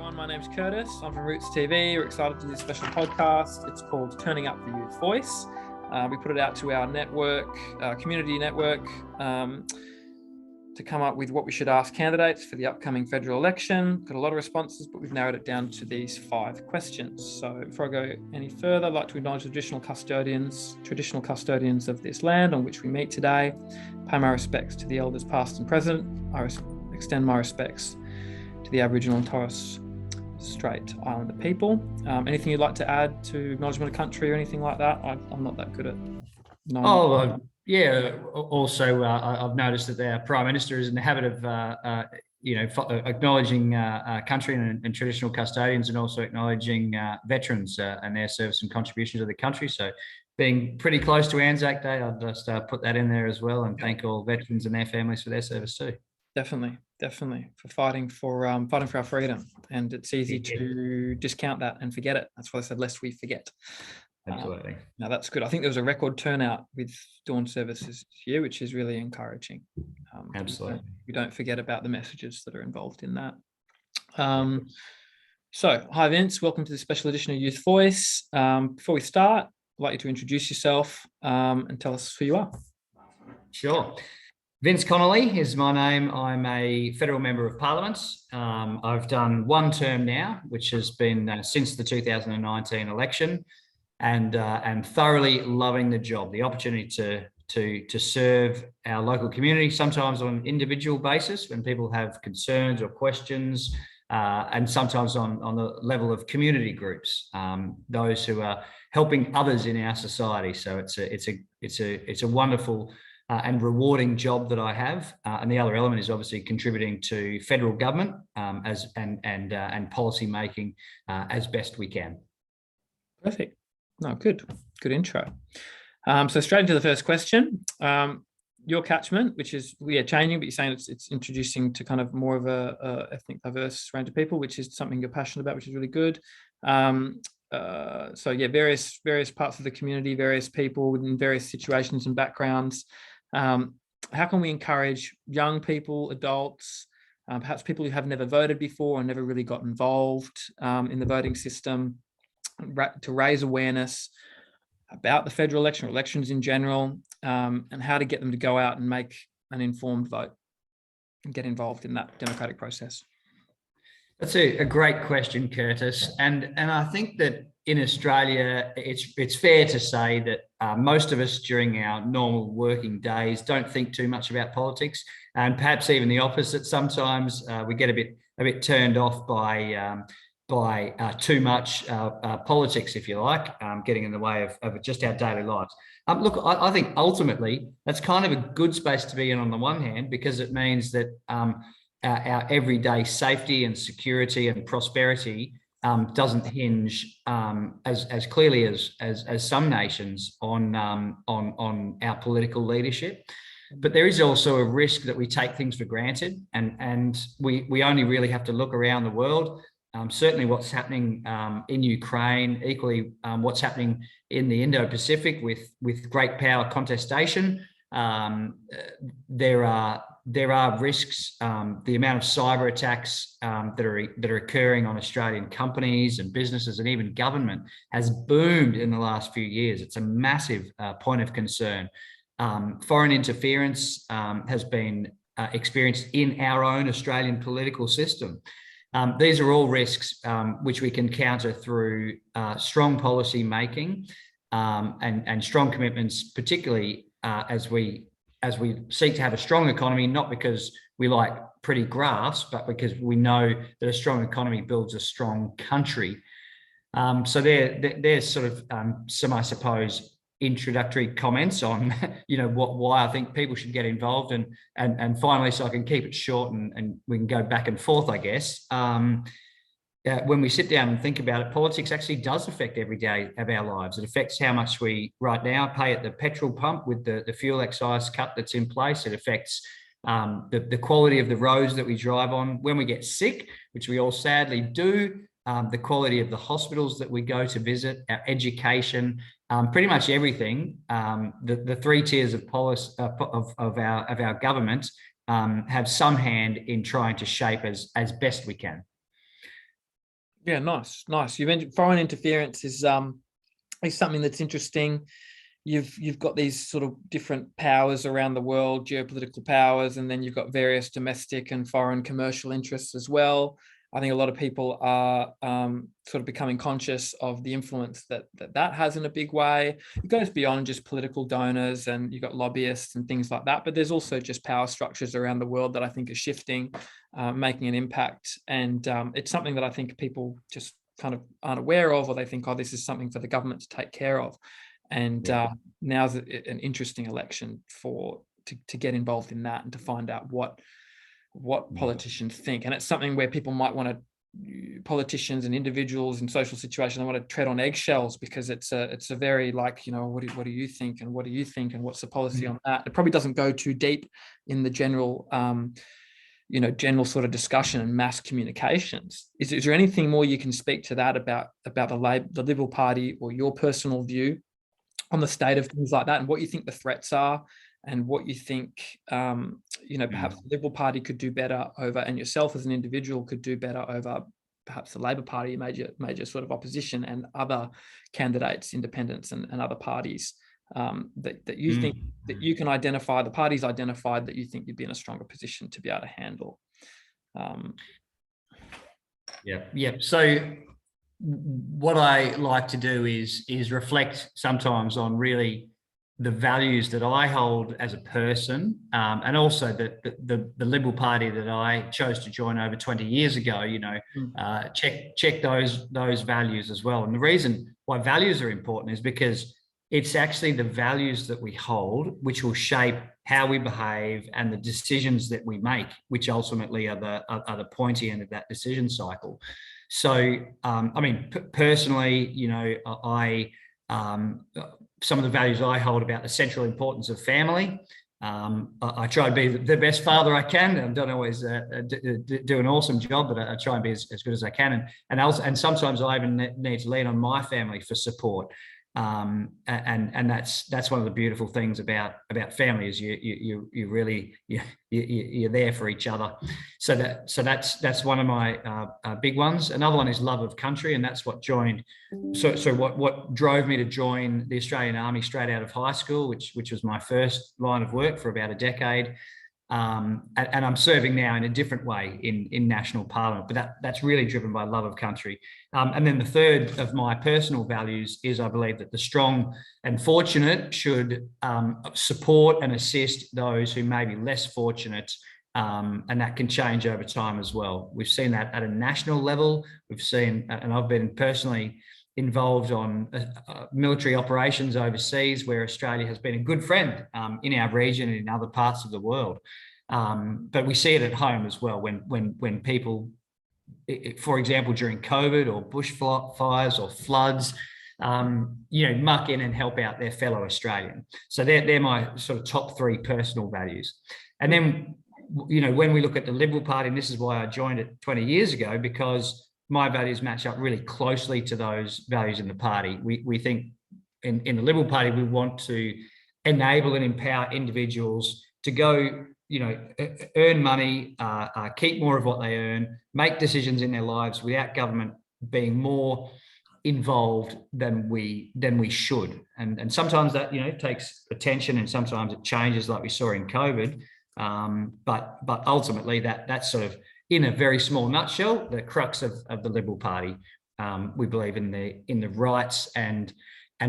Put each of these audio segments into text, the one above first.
everyone. My name's Curtis. I'm from Roots TV. We're excited to do a special podcast. It's called Turning Up the Youth Voice. We put it out to our network, community network, to come up with what we should ask candidates for the upcoming federal election. Got a lot of responses, but we've narrowed it down to these 5 questions. So before I go any further, I'd like to acknowledge the traditional custodians of this land on which we meet today. Pay my respects to the elders past and present. I extend my respects to the Aboriginal and Torres Strait Islander people. Anything you'd like to add to acknowledgement of country or anything like that? I'm not that good at knowing. Also, I've noticed that our Prime Minister is in the habit of, acknowledging country and traditional custodians, and also acknowledging veterans and their service and contribution to the country. So, being pretty close to Anzac Day, I'll just put that in there as well, and thank all veterans and their families for their service too. Definitely for fighting for our freedom, and it's easy to discount that and forget it. That's why I said lest we forget. Absolutely. Now that's good. I think there was a record turnout with dawn services this year, which is really encouraging. Absolutely. We don't forget about the messages that are involved in that. So, hi Vince, welcome to the special edition of Youth Voice. Before we start, I'd like you to introduce yourself and tell us who you are. Sure. Vince Connelly is my name. I'm a federal member of Parliament. I've done 1 term now, which has been since the 2019 election, and thoroughly loving the job. The opportunity to serve our local community, sometimes on an individual basis when people have concerns or questions, and sometimes on the level of community groups, those who are helping others in our society. So it's a wonderful and rewarding job that I have, and the other element is obviously contributing to federal government and policy making as best we can. Perfect. No, good intro. So straight into the first question. Your catchment, which is changing, but you're saying it's introducing to kind of more of a ethnic diverse range of people, which is something you're passionate about, which is really good. Various parts of the community, various people within various situations and backgrounds. How can we encourage young people, adults, perhaps people who have never voted before and never really got involved in the voting system, to raise awareness about the federal election or elections in general, and how to get them to go out and make an informed vote and get involved in that democratic process? That's a great question, Curtis. And I think that in Australia, it's fair to say that most of us during our normal working days don't think too much about politics, and perhaps even the opposite. Sometimes we get a bit turned off by too much politics, if you like, getting in the way of just our daily lives. Look, I think ultimately that's kind of a good space to be in on the one hand, because it means that our everyday safety and security and prosperity doesn't hinge as clearly as some nations on our political leadership. But there is also a risk that we take things for granted, and we only really have to look around the world. Certainly what's happening in Ukraine, equally what's happening in the Indo-Pacific with great power contestation. There are risks. The amount of cyber attacks that are occurring on Australian companies and businesses and even government has boomed in the last few years. It's a massive point of concern. Foreign interference has been experienced in our own Australian political system. These are all risks which we can counter through strong policy making and strong commitments, particularly as we seek to have a strong economy, not because we like pretty graphs, but because we know that a strong economy builds a strong country. So there's sort of some, I suppose, introductory comments on why I think people should get involved, and finally, so I can keep it short and we can go back and forth, I guess. When we sit down and think about it, politics actually does affect every day of our lives. It affects how much we right now pay at the petrol pump with the fuel excise cut that's in place. It affects the quality of the roads that we drive on. When we get sick, which we all sadly do, the quality of the hospitals that we go to visit, our education, pretty much everything. The 3 tiers of policy of our government have some hand in trying to shape as best we can. Yeah, nice. You mentioned foreign interference is something that's interesting. You've got these sort of different powers around the world, geopolitical powers, and then you've got various domestic and foreign commercial interests as well. I think a lot of people are sort of becoming conscious of the influence that has in a big way. It goes beyond just political donors, and you've got lobbyists and things like that. But there's also just power structures around the world that I think are shifting, making an impact. And it's something that I think people just kind of aren't aware of, or they think, oh, this is something for the government to take care of. And now's an interesting election to get involved in that and to find out what politicians think. And it's something where people might want to, politicians and individuals in social situations, they want to tread on eggshells, because it's a very, like, what do you think, and what do you think, and what's the policy on that? It probably doesn't go too deep in the general general sort of discussion and mass communications. Is there anything more you can speak to that about the Liberal Party, or your personal view on the state of things like that, and what you think the threats are, and what you think, perhaps the Liberal Party could do better over, and yourself as an individual could do better over perhaps the Labor Party, major sort of opposition, and other candidates, independents and other parties, that you think that you can identify, the parties identified, that you think you'd be in a stronger position to be able to handle. Yeah. So what I like to do is reflect sometimes on really the values that I hold as a person, and also the Liberal Party that I chose to join over 20 years ago. Check those values as well. And the reason why values are important is because it's actually the values that we hold which will shape how we behave and the decisions that we make, which ultimately are the pointy end of that decision cycle. So, personally, I some of the values I hold about the central importance of family. I try to be the best father I can. I don't always do an awesome job, but I try and be as good as I can. And sometimes I even need to lean on my family for support. And that's one of the beautiful things about family, is you really you're there for each other. So that's one of my big ones. Another one is love of country, and that's what joined. So what drove me to join the Australian Army straight out of high school, which was my first line of work for about a decade. And I'm serving now in a different way in national parliament, but that's really driven by love of country. And then the third of my personal values is, I believe that the strong and fortunate should support and assist those who may be less fortunate, and that can change over time as well. We've seen that at a national level. We've seen, and I've been personally involved on military operations overseas, where Australia has been a good friend in our region and in other parts of the world. But we see it at home as well, when people, for example, during COVID or bushfires or floods, muck in and help out their fellow Australian. So they're my sort of top three personal values. And then, when we look at the Liberal Party, and this is why I joined it 20 years ago, because my values match up really closely to those values in the party. We think in the Liberal Party, we want to enable and empower individuals to go, earn money, keep more of what they earn, make decisions in their lives without government being more involved than we should. And sometimes that, takes attention, and sometimes it changes, like we saw in COVID. But ultimately that's sort of, in a very small nutshell, the crux of the Liberal Party. We believe in the rights and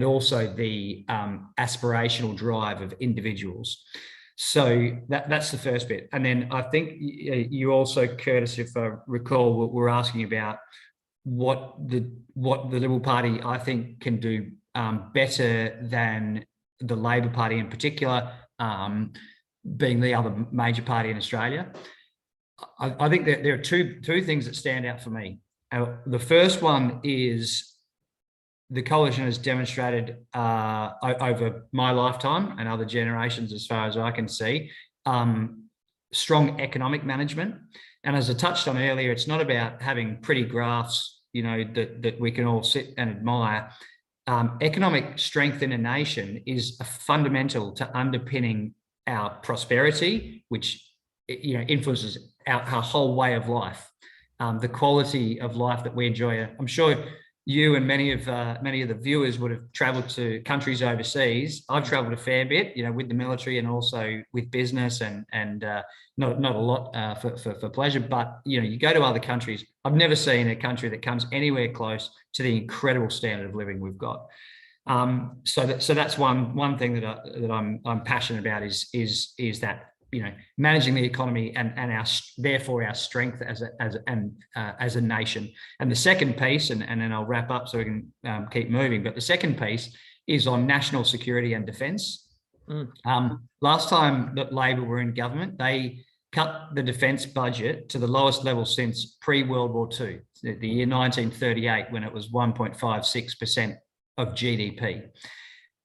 also the aspirational drive of individuals. So that's the first bit. And then I think you also, Curtis, if I recall, were asking about what the Liberal Party, I think, can do better than the Labor Party in particular, being the other major party in Australia. I think that there are two things that stand out for me. The first one is the coalition has demonstrated over my lifetime and other generations, as far as I can see, strong economic management. And as I touched on earlier, it's not about having pretty graphs, that we can all sit and admire. Economic strength in a nation is fundamental to underpinning our prosperity, which influences our whole way of life. the quality of life that we enjoy. I'm sure you and many of the viewers would have travelled to countries overseas. I've travelled a fair bit, with the military and also with business, and not a lot for pleasure. But you go to other countries. I've never seen a country that comes anywhere close to the incredible standard of living we've got. So that's one thing that I'm passionate about is that managing the economy and therefore our strength as a nation. And the second piece, and then I'll wrap up so we can keep moving. But the second piece is on national security and defence. Last time that Labor were in government, they cut the defence budget to the lowest level since pre-World War II, the year 1938, when it was 1.56% of GDP.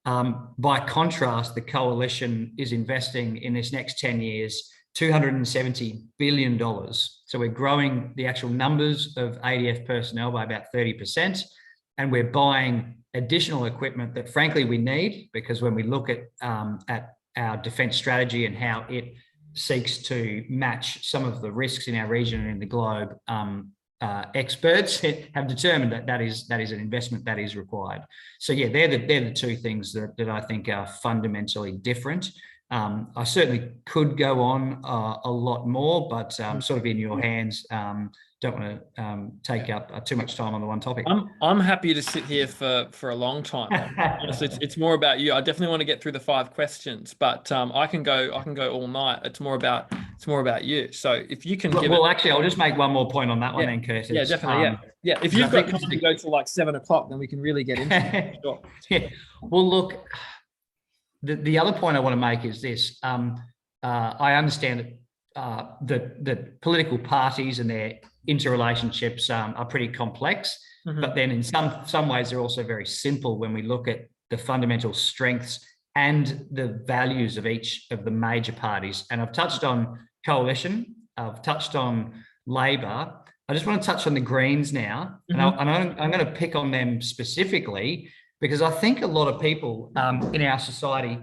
By contrast, the coalition is investing in this next 10 years $270 billion. So we're growing the actual numbers of ADF personnel by about 30%, and we're buying additional equipment that frankly we need, because when we look at our defence strategy and how it seeks to match some of the risks in our region and in the globe, experts have determined that is an investment that is required. So yeah, they're the two things that I think are fundamentally different. I certainly could go on a lot more, but sort of in your hands. Don't want to take up too much time on the one topic. I'm happy to sit here for a long time. Honestly, it's more about you. I definitely want to get through the 5 questions, but I can go all night. It's more about you. So if you can actually, I'll just make one more point on that one then, Curtis. Yeah, definitely. Yeah. If you've got time to go till like 7 o'clock, then we can really get into it. Sure. Yeah. Well, look, the other point I want to make is this. I understand that political parties and their interrelationships are pretty complex, but then in some ways they're also very simple when we look at the fundamental strengths and the values of each of the major parties. And I've touched on coalition, I've touched on Labor. I just want to touch on the Greens now, and I'm going to pick on them specifically because I think a lot of people in our society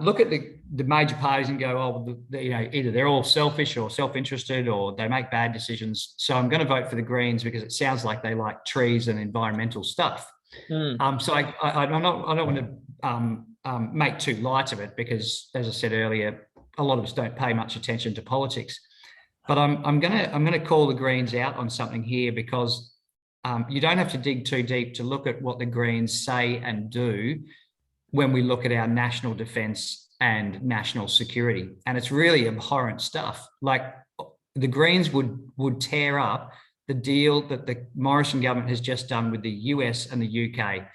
look at the major parties and go, oh, either they're all selfish or self-interested, or they make bad decisions. So I'm going to vote for the Greens because it sounds like they like trees and environmental stuff. So I don't want to make too light of it because, as I said earlier, a lot of us don't pay much attention to politics. But I'm going to call the Greens out on something here because you don't have to dig too deep to look at what the Greens say and do when we look at our national defence and national security. And it's really abhorrent stuff. Like the Greens would tear up the deal that the Morrison government has just done with the US and the UK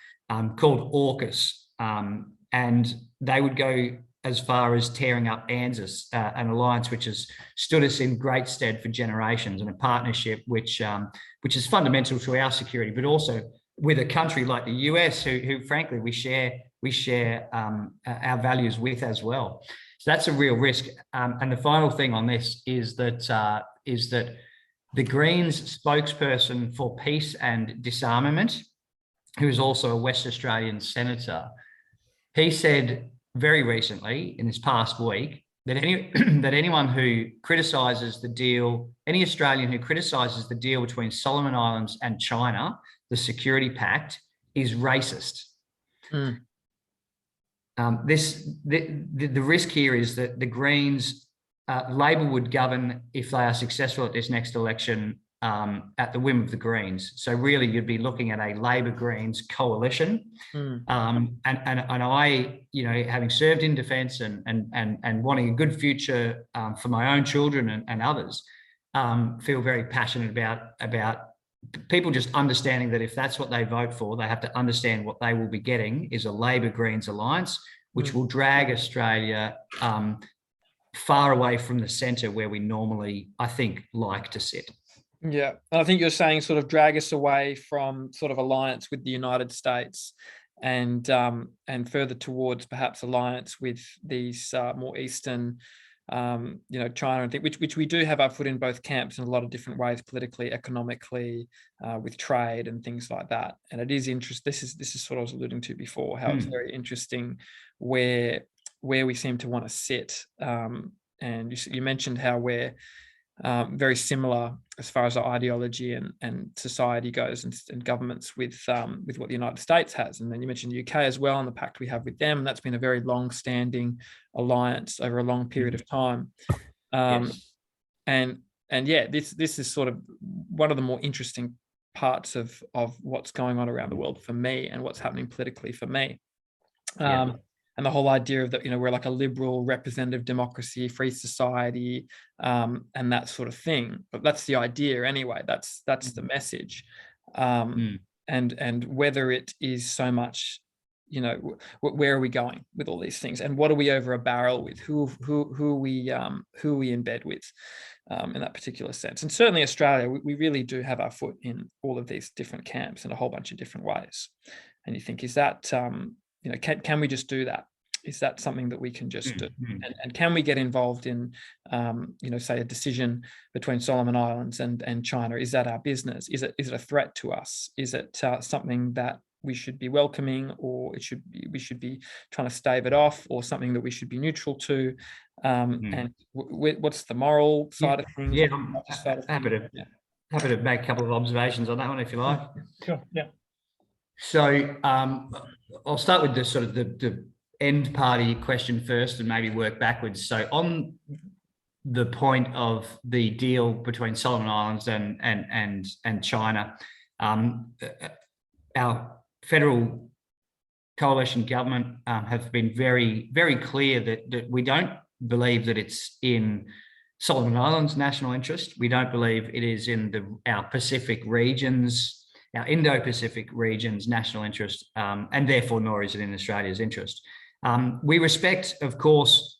called AUKUS. And they would go as far as tearing up ANZUS, an alliance which has stood us in great stead for generations, and a partnership which is fundamental to our security, but also with a country like the US, who frankly we share our values with as well. So that's a real risk. And the final thing on this is that the Greens spokesperson for peace and disarmament, who is also a West Australian senator, he said very recently in this past week that anyone who criticises the deal, any Australian who criticises the deal between Solomon Islands and China, the Security Pact, is racist. The risk here is that the Greens, Labor would govern if they are successful at this next election at the whim of the Greens. So really, you'd be looking at a Labor Greens coalition. And I, having served in defence and wanting a good future for my own children and others, feel very passionate about people just understanding that if that's what they vote for, they have to understand what they will be getting is a Labor Greens alliance, which will drag Australia far away from the centre where we normally, I think, like to sit. Yeah, I think you're saying sort of drag us away from sort of alliance with the United States and further towards perhaps alliance with these more Eastern, China and things, which we do have our foot in both camps in a lot of different ways, politically, economically, with trade and things like that. And it is interesting. This is what I was alluding to before, how it's very interesting where we seem to want to sit. And you mentioned how we're very similar as far as our ideology and society goes, and governments with what the United States has. And then you mentioned the UK as well, and the pact we have with them. And that's been a very long-standing alliance over a long period of time. Yes. And yeah, this is sort of one of the more interesting parts of what's going on around the world for me, and what's happening politically for me. Yeah. And the whole idea of that, we're like a liberal representative democracy, free society, and that sort of thing. But that's the idea anyway. That's the message. And whether it is so much, where are we going with all these things, and what are we over a barrel with? Who are we in bed with, in that particular sense? And certainly Australia, we really do have our foot in all of these different camps in a whole bunch of different ways. And you think, is that can we just do that? Is that something that we can just do? And can we get involved in, say, a decision between Solomon Islands and China? Is that our business? Is it a threat to us? Is it something that we should be welcoming, or we should be trying to stave it off, or something that we should be neutral to? And what's the moral side of things? Yeah, I'm happy to make a couple of observations on that one, if you like. Sure. Yeah. So I'll start with the sort of the end party question first, and maybe work backwards. So on the point of the deal between Solomon Islands and China, our federal coalition government have been very, very clear that we don't believe that it's in Solomon Islands' national interest. We don't believe it is in our Pacific regions, our Indo-Pacific region's national interest, and therefore nor is it in Australia's interest. We respect, of course,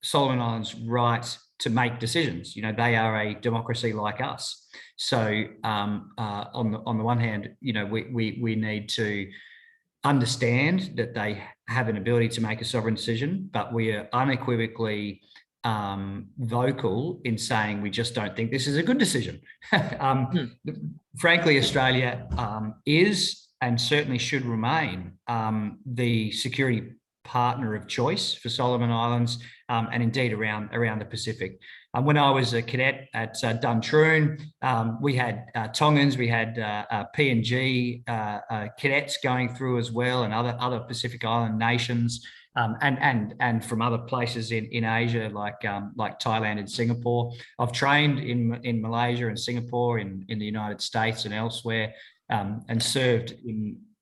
Solomon Islands' right to make decisions. They are a democracy like us. So on the one hand, we need to understand that they have an ability to make a sovereign decision, but we are unequivocally vocal in saying we just don't think this is a good decision. Frankly, Australia is, and certainly should remain, the security partner of choice for Solomon Islands, and indeed around the Pacific. When I was a cadet at Duntroon, we had Tongans, we had PNG cadets going through as well, and other Pacific Island nations, and from other places in Asia, like Thailand and Singapore. I've trained in Malaysia and Singapore, in the United States and elsewhere, and served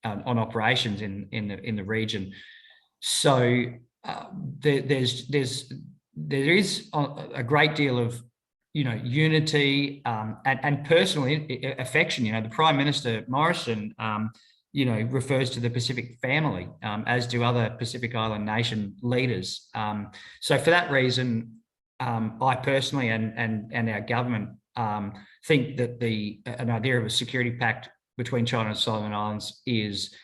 on operations in the region. So there is a great deal of unity and personal affection. The Prime Minister Morrison refers to the Pacific family, as do other Pacific Island nation leaders. So for that reason, I personally and our government think that an idea of a security pact between China and Solomon Islands is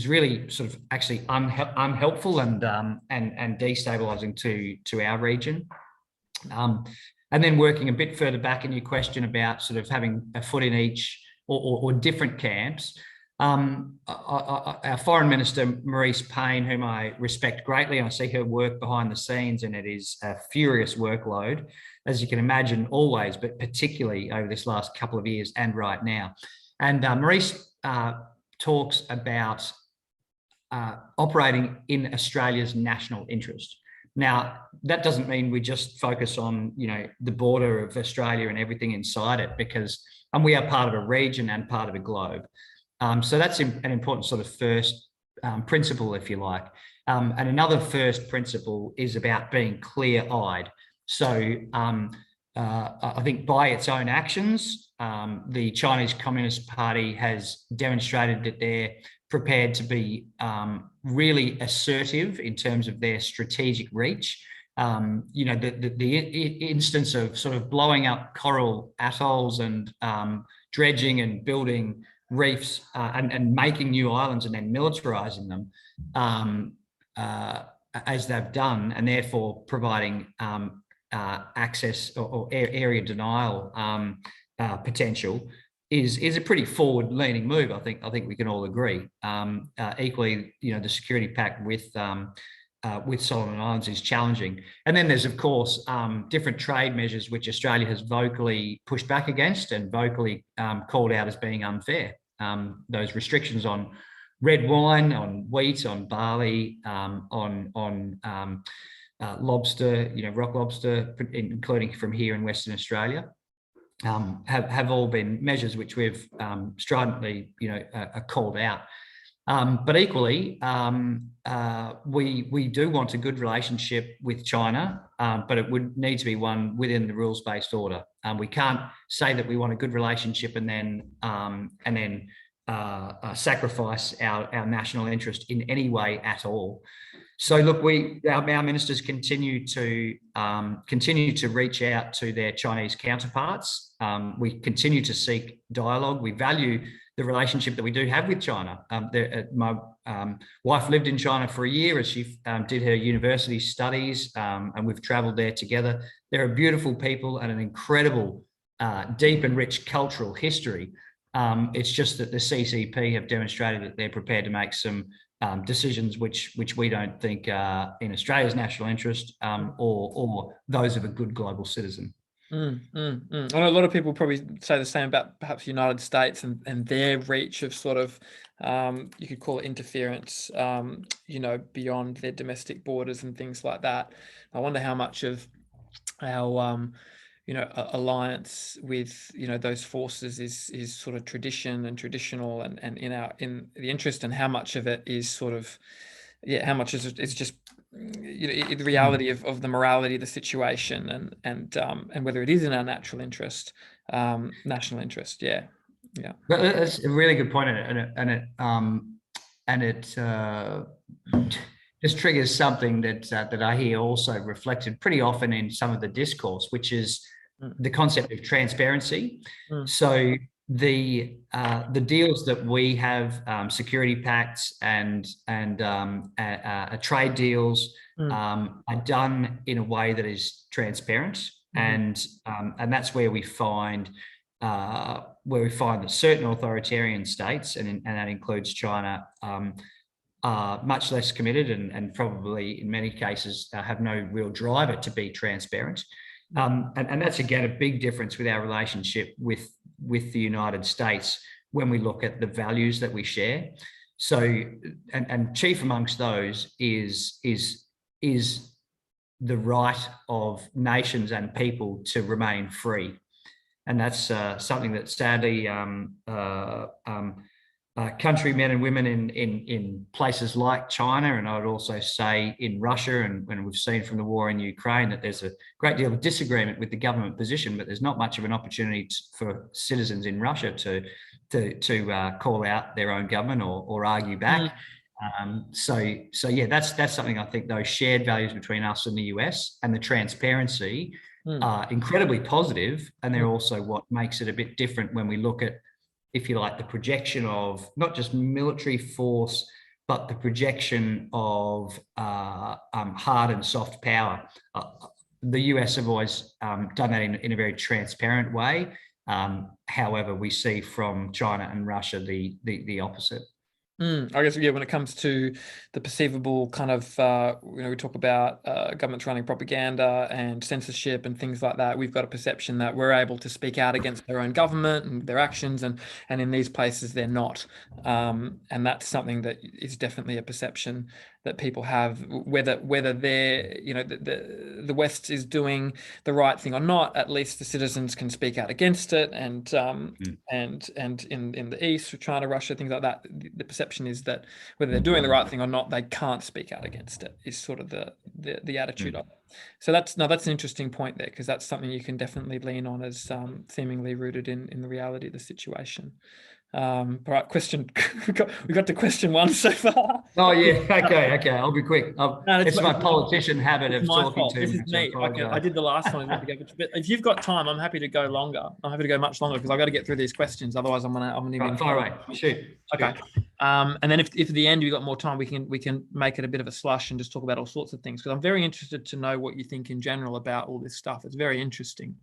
really sort of actually unhelpful and destabilizing to our region. And then working a bit further back in your question about sort of having a foot in each or different camps, our Foreign Minister, Marise Payne, whom I respect greatly, and I see her work behind the scenes, and it is a furious workload, as you can imagine, always, but particularly over this last couple of years and right now. And Marise talks about operating in Australia's national interest. Now, that doesn't mean we just focus on, the border of Australia and everything inside it, because we are part of a region and part of a globe. So that's an important sort of first principle, if you like. And another first principle is about being clear-eyed. So I think by its own actions, the Chinese Communist Party has demonstrated that they're prepared to be really assertive in terms of their strategic reach. The instance of sort of blowing up coral atolls and dredging and building reefs and making new islands and then militarizing them as they've done, and therefore providing access or area denial potential is a pretty forward-leaning move. I think we can all agree. Equally, the security pact with with Solomon Islands is challenging. And then there's, of course, different trade measures which Australia has vocally pushed back against and vocally called out as being unfair. Those restrictions on red wine, on wheat, on barley, on lobster, rock lobster, including from here in Western Australia, have all been measures which we've stridently, called out. But equally, we do want a good relationship with China, but it would need to be one within the rules-based order. We can't say that we want a good relationship and then sacrifice our national interest in any way at all. So look, our ministers continue to reach out to their Chinese counterparts. We continue to seek dialogue. We value the relationship that we do have with China. My wife lived in China for a year as she did her university studies, and we've travelled there together. They're a beautiful people and an incredible, deep and rich cultural history. It's just that the CCP have demonstrated that they're prepared to make some decisions which we don't think are in Australia's national interest or those of a good global citizen. I know a lot of people probably say the same about perhaps the United States and their reach of sort of, you could call it interference, beyond their domestic borders and things like that. I wonder how much of our, alliance with, those forces is sort of tradition and traditional and in the interest, and how much of it is sort of, how much is just, the reality of the morality of the situation and whether it is in our national interest. Yeah. But that's a really good point, and it just triggers something that I hear also reflected pretty often in some of the discourse, which is the concept of transparency. So the deals that we have, security pacts and trade deals, are done in a way that is transparent, and that's where we find that certain authoritarian states, and that includes China, are much less committed and probably in many cases have no real driver to be transparent. And that's again a big difference with our relationship with the United States when we look at the values that we share. So, and chief amongst those is the right of nations and people to remain free, and that's something that sadly countrymen and women in places like China, and I would also say in Russia, and when we've seen from the war in Ukraine that there's a great deal of disagreement with the government position, but there's not much of an opportunity for citizens in Russia to call out their own government or argue back. So yeah, that's something I think those shared values between us and the US and the transparency are incredibly positive, and they're also what makes it a bit different when we look at, if you like, the projection of not just military force, but the projection of hard and soft power. The US have always done that in a very transparent way. However, we see from China and Russia the opposite. I guess, yeah, when it comes to the perceivable kind of, we talk about governments running propaganda and censorship and things like that. We've got a perception that we're able to speak out against their own government and their actions, and in these places they're not. And that's something that is definitely a perception that people have, whether they're, the West is doing the right thing or not. At least the citizens can speak out against it, and in the East, with China, Russia, things like that, the perception is that whether they're doing the right thing or not, they can't speak out against it, is sort of the attitude of it. So that's an interesting point there, because that's something you can definitely lean on as seemingly rooted in the reality of the situation. All right, question. we got to question one so far. Oh yeah, okay. I'll be quick. It's my politician habit of talking to. This is me. Okay, I did the last one. But if you've got time, I'm happy to go longer. I'm happy to go much longer, because I've got to get through these questions. Otherwise, I'm gonna far away. Shoot. Okay. And then if at the end you've got more time, we can make it a bit of a slush and just talk about all sorts of things, because I'm very interested to know what you think in general about all this stuff. It's very interesting.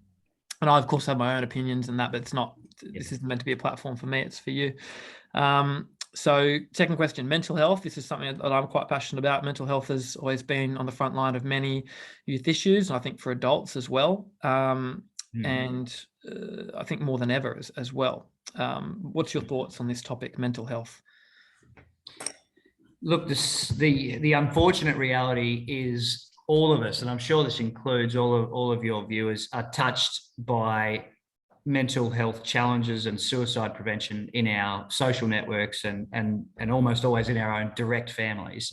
And I, of course, have my own opinions and that, but it's not, this isn't meant to be a platform for me, it's for you. So second question, mental health. This is something that I'm quite passionate about. Mental health has always been on the front line of many youth issues, I think for adults as well. And I think more than ever as well. What's your thoughts on this topic, mental health? Look, the unfortunate reality is all of us, and I'm sure this includes all of your viewers, are touched by mental health challenges and suicide prevention in our social networks and almost always in our own direct families.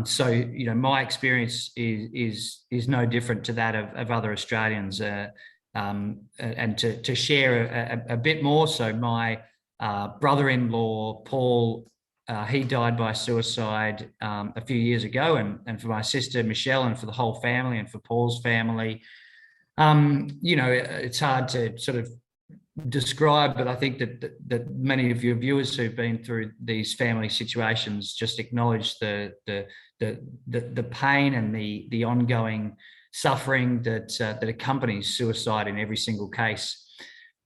So, you know, my experience is no different to that of other Australians. And to share a bit more, so my brother-in-law, Paul, he died by suicide a few years ago, and for my sister, Michelle, and for the whole family, and for Paul's family, you know, it's hard to sort of describe, but I think that many of your viewers who've been through these family situations just acknowledge the pain and the ongoing suffering that accompanies suicide in every single case.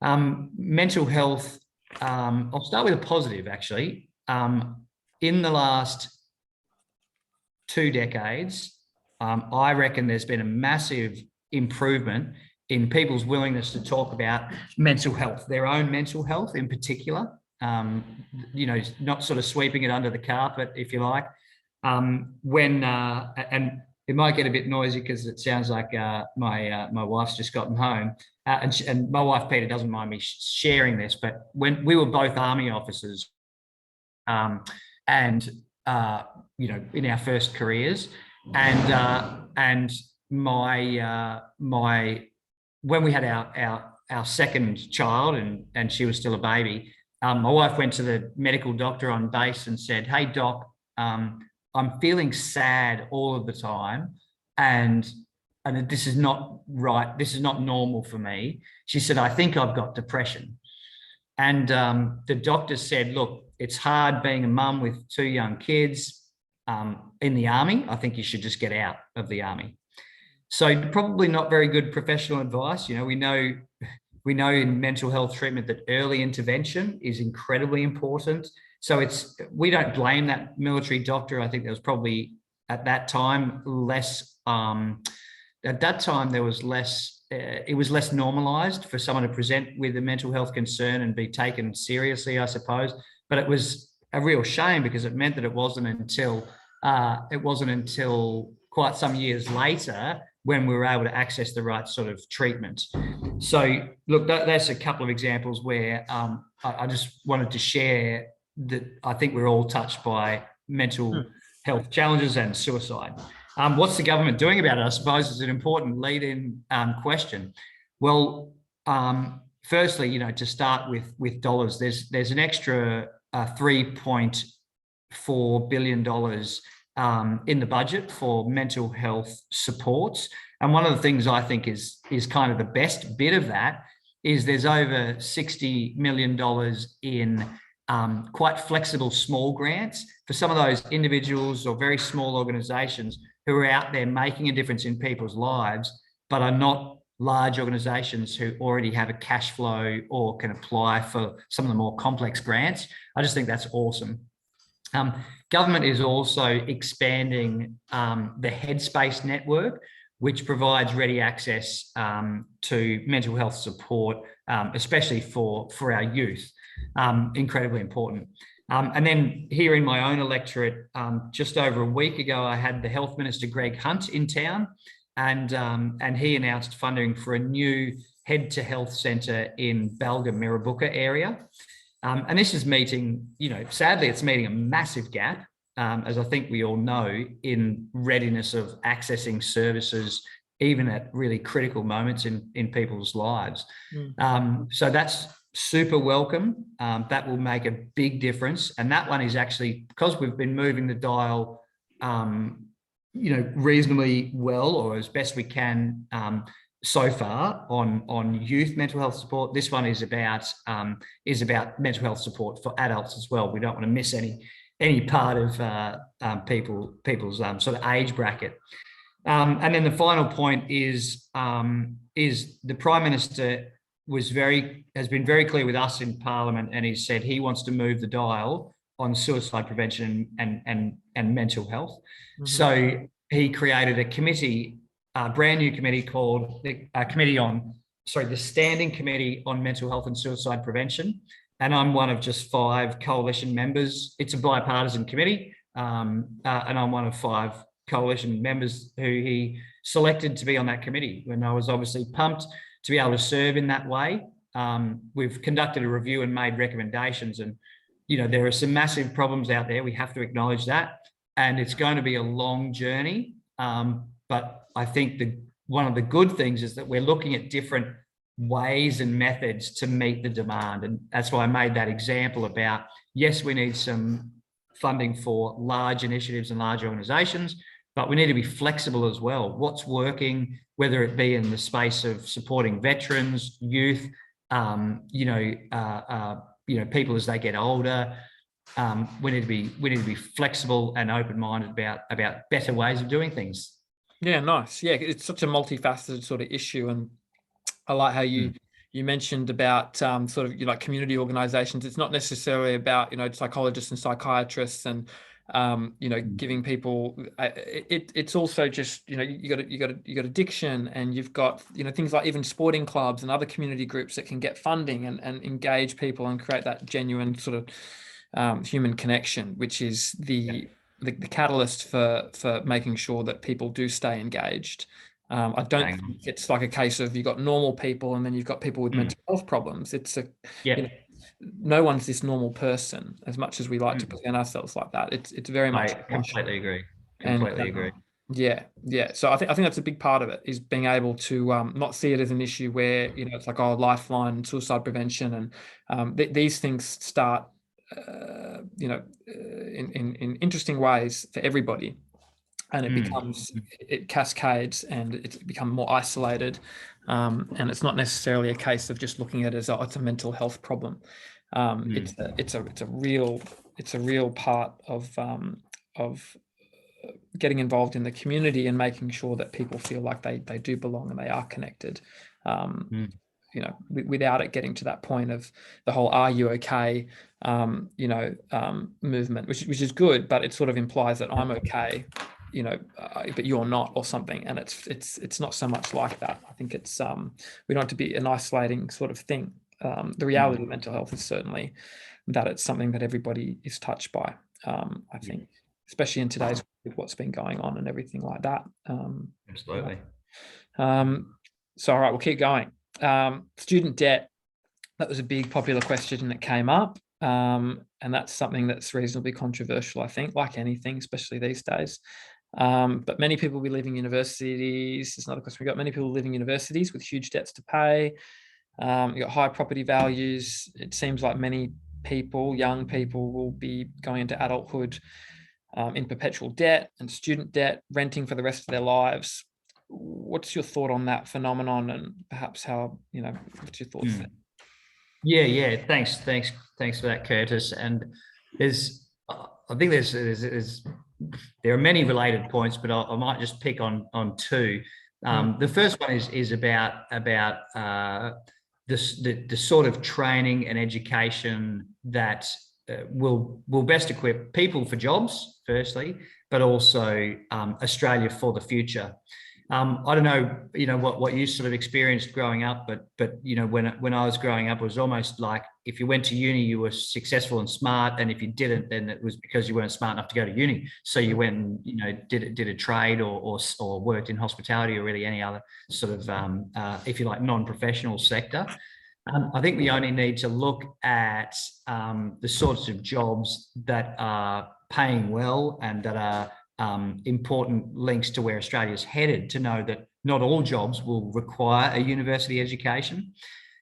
Mental health, I'll start with a positive, actually. In the last 2 decades, I reckon there's been a massive improvement in people's willingness to talk about mental health, their own mental health in particular. You know, not sort of sweeping it under the carpet, if you like. And it might get a bit noisy because it sounds like my wife's just gotten home, and my wife Peter doesn't mind me sharing this, but when we were both army officers, and you know, in our first careers, and when we had our second child and she was still a baby, my wife went to the medical doctor on base and said, "Hey doc, I'm feeling sad all of the time, and this is not right. This is not normal for me." She said, "I think I've got depression." And the doctor said, "Look, it's hard being a mum with 2 young kids in the army. I think you should just get out of the army." So probably not very good professional advice. You know, we know in mental health treatment that early intervention is incredibly important. So we don't blame that military doctor. I think there was probably at that time less. At that time there was less. It was less normalised for someone to present with a mental health concern and be taken seriously, I suppose. But it was a real shame because it meant that it wasn't until quite some years later when we were able to access the right sort of treatment. So look, that's a couple of examples where I just wanted to share that I think we're all touched by mental health challenges and suicide. What's the government doing about it? I suppose is an important lead-in question. Well, firstly, you know, to start with dollars, there's an extra $3.4 billion in the budget for mental health supports. And one of the things I think is kind of the best bit of that is there's over $60 million in quite flexible small grants for some of those individuals or very small organizations who are out there making a difference in people's lives, but are not large organizations who already have a cash flow or can apply for some of the more complex grants. I just think that's awesome. Government is also expanding the Headspace network, which provides ready access to mental health support, especially for our youth. Incredibly important. And then here in my own electorate, just over a week ago, I had the Health Minister, Greg Hunt, in town, and he announced funding for a new Head to Health Centre in Balga Mirrabooka area. And this is meeting, you know, sadly, it's meeting a massive gap, as I think we all know, in readiness of accessing services, even at really critical moments in people's lives. So that's super welcome. That will make a big difference. And that one is actually, because we've been moving the dial, you know, reasonably well, or as best we can so far on youth mental health support. This one is about mental health support for adults as well. We don't want to miss any part of people's sort of age bracket. And then the final point is the Prime Minister has been very clear with us in Parliament, and he said he wants to move the dial on suicide prevention and mental health. Mhm. So he created a committee, a brand new committee called the Standing Committee on Mental Health and Suicide Prevention. And I'm one of just 5 coalition members. It's a bipartisan committee, and I'm one of 5 coalition members who he selected to be on that committee. And I was obviously pumped to be able to serve in that way. We've conducted a review and made recommendations, and there are some massive problems out there. We have to acknowledge that, and it's going to be a long journey. But I think one of the good things is that we're looking at different ways and methods to meet the demand, and that's why I made that example about, yes, we need some funding for large initiatives and large organizations, but we need to be flexible as well. What's working, whether it be in the space of supporting veterans, youth, people as they get older. We need to be flexible and open-minded about better ways of doing things. Yeah, nice. Yeah, it's such a multifaceted sort of issue, and I like how you mentioned about sort of like community organizations. It's not necessarily about psychologists and psychiatrists and giving people. It's also just you got addiction, and you've got things like even sporting clubs and other community groups that can get funding and engage people and create that genuine sort of human connection, which is the catalyst for making sure that people do stay engaged. I don't think it's like a case of you've got normal people and then you've got people with mental health problems. It's no one's this normal person, as much as we like to present ourselves like that. It's very much. I completely agree. Agree. Yeah. So I think that's a big part of it, is being able to not see it as an issue where it's like, oh, lifeline, suicide prevention, and these things start in interesting ways for everybody. And it cascades, and it's become more isolated. And it's not necessarily a case of just looking at it as it's a mental health problem. It's a real part of getting involved in the community and making sure that people feel like they do belong and they are connected. Without it getting to that point of the whole "Are you okay?" movement, which is good, but it sort of implies that I'm okay, but you're not, or something. And it's not so much like that. I think it's we don't want to be an isolating sort of thing. The reality of mental health is certainly that it's something that everybody is touched by. I think, especially in today's with what's been going on and everything like that. Absolutely. So all right, we'll keep going. Student debt, that was a big popular question that came up, and that's something that's reasonably controversial, I think, like anything, especially these days. But many people will be leaving universities. There's another question we got. Many people leaving universities with huge debts to pay. You got high property values. It seems like many people, young people, will be going into adulthood in perpetual debt and student debt, renting for the rest of their lives. What's your thought on that phenomenon, and perhaps how, what's your thoughts there? Yeah. Thanks for that, Curtis. And I think there are many related points, but I might just pick on 2. The first one is about the sort of training and education that will best equip people for jobs, firstly, but also Australia for the future. I don't know, what you sort of experienced growing up, but when I was growing up, it was almost like if you went to uni, you were successful and smart, and if you didn't, then it was because you weren't smart enough to go to uni. So you went and did a trade or worked in hospitality or really any other sort of, if you like, non-professional sector. I think we only need to look at the sorts of jobs that are paying well and that are important links to where Australia's headed to know that not all jobs will require a university education.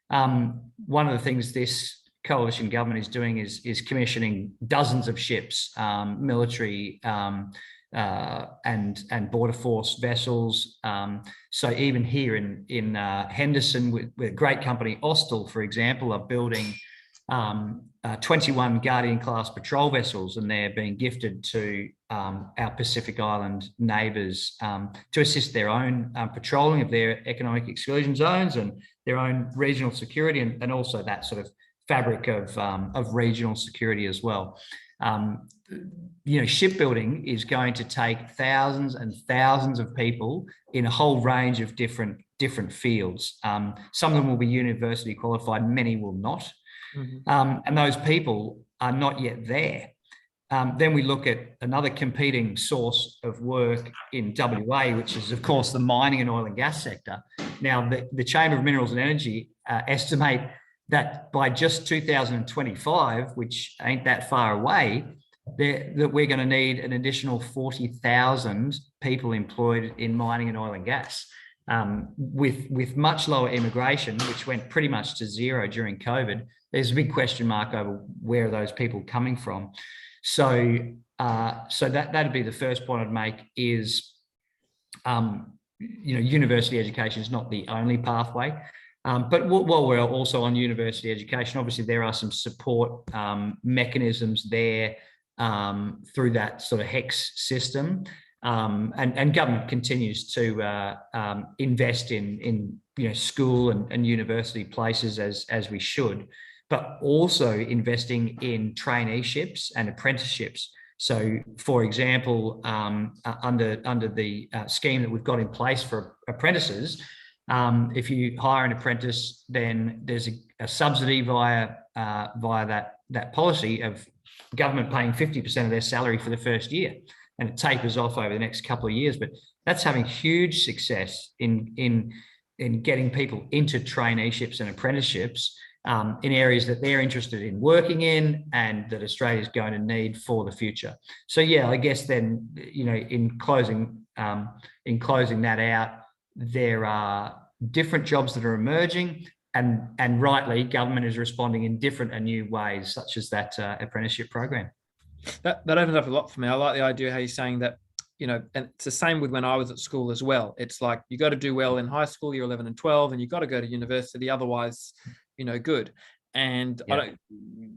One of the things this coalition government is doing is commissioning dozens of ships, military and border force vessels. So even here in Henderson, with a great company, Austal, for example, are building 21 Guardian class patrol vessels, and they're being gifted to our Pacific Island neighbours to assist their own patrolling of their economic exclusion zones and their own regional security, and also that sort of fabric of regional security as well. Shipbuilding is going to take thousands and thousands of people in a whole range of different fields. Some of them will be university qualified, many will not. And those people are not yet there. Then we look at another competing source of work in WA, which is, of course, the mining and oil and gas sector. Now, the Chamber of Minerals and Energy estimate that by just 2025, which ain't that far away, that we're going to need an additional 40,000 people employed in mining and oil and gas, with much lower immigration, which went pretty much to zero during COVID. There's a big question mark over where are those people coming from. So that'd be the first point I'd make is, university education is not the only pathway. But while we're also on university education, obviously there are some support mechanisms there through that sort of HEX system, and government continues to invest in school and university places as we should, but also investing in traineeships and apprenticeships. So, for example, under the scheme that we've got in place for apprentices, if you hire an apprentice, then there's a subsidy via that policy of government paying 50% of their salary for the first year, and it tapers off over the next couple of years. But that's having huge success in getting people into traineeships and apprenticeships in areas that they're interested in working in and that Australia is going to need for the future. So yeah, I guess then, in closing that out, there are different jobs that are emerging, and rightly, government is responding in different and new ways, such as that apprenticeship program. That opens up a lot for me. I like the idea how you're saying that, and it's the same with when I was at school as well. It's like you got to do well in high school, year 11 and 12, and you got to go to university, otherwise, good. And Yeah.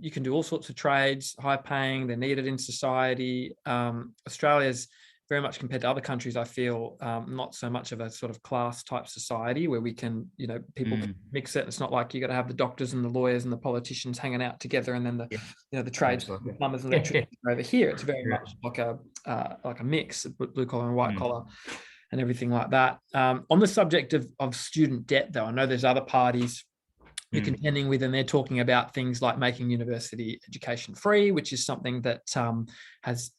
You can do all sorts of trades, high paying, they're needed in society. Australia's very much, compared to other countries, I feel not so much of a sort of class type society where we can, people can mix it. It's not like you got to have the doctors and the lawyers and the politicians hanging out together, and then the trades, plumbers and electricians over here. It's very much like a mix, blue collar and white collar, and everything like that. On the subject of student debt, though, I know there's other parties you're contending with, and they're talking about things like making university education free, which is something that has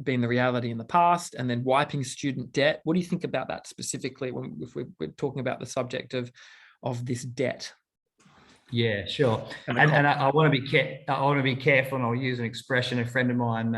been the reality in the past, and then wiping student debt. What do you think about that specifically if we're talking about the subject of this debt? Yeah, sure. And I want to be careful, and I'll use an expression a friend of mine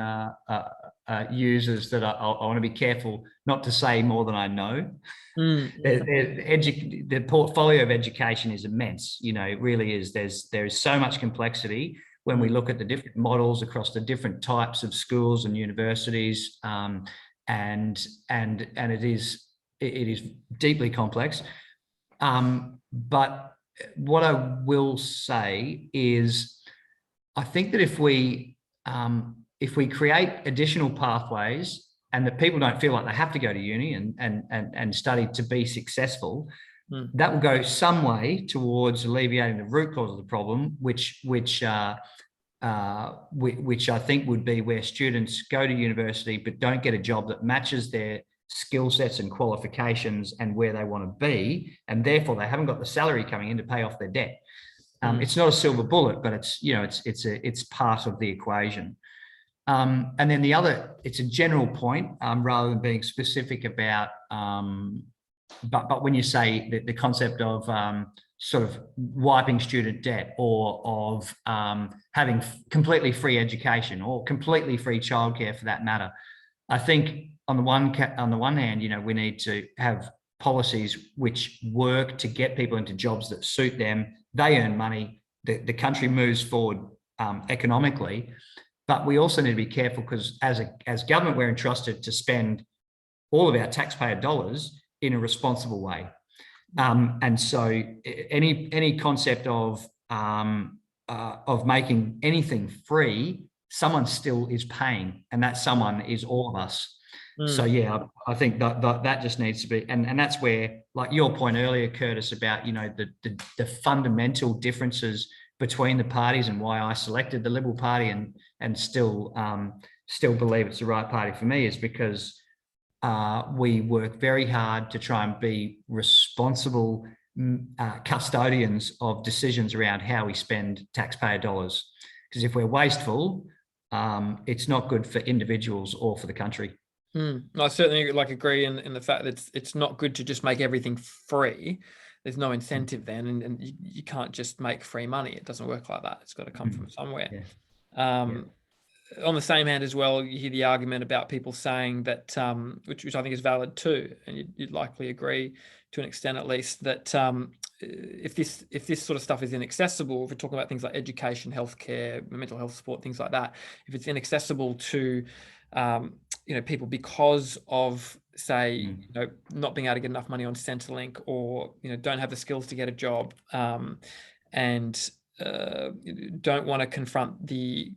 uses, that I want to be careful not to say more than I know. The portfolio of education is immense. It really is. There is so much complexity when we look at the different models across the different types of schools and universities, and it is deeply complex. But what I will say is, I think that if we create additional pathways, and that people don't feel like they have to go to uni and study to be successful, that will go some way towards alleviating the root cause of the problem, which I think would be where students go to university but don't get a job that matches their skill sets and qualifications and where they want to be, and therefore they haven't got the salary coming in to pay off their debt. It's not a silver bullet, but it's part of the equation. And then the other, it's a general point, rather than being specific about, but when you say the concept of sort of wiping student debt, or of having completely free education or completely free childcare for that matter, I think on the one hand, we need to have policies which work to get people into jobs that suit them. They earn money, the country moves forward economically. But we also need to be careful, because as government, we're entrusted to spend all of our taxpayer dollars in a responsible way. And so any concept of making anything free, someone still is paying, and that someone is all of us. So yeah, I think that just needs to be, and that's where, like your point earlier, Curtis, about the fundamental differences between the parties and why I selected the Liberal Party and still believe it's the right party for me is because we work very hard to try and be responsible custodians of decisions around how we spend taxpayer dollars. Because if we're wasteful, it's not good for individuals or for the country. I certainly agree in the fact that it's not good to just make everything free. There's no incentive then, and you can't just make free money. It doesn't work like that. It's got to come from somewhere. Yeah. On the same hand as well, you hear the argument about people saying that, which I think is valid too, and you'd likely agree to an extent at least, that if this sort of stuff is inaccessible, if we're talking about things like education, healthcare, mental health support, things like that, if it's inaccessible to people because of, say, not being able to get enough money on Centrelink, or don't have the skills to get a job, and don't want to confront the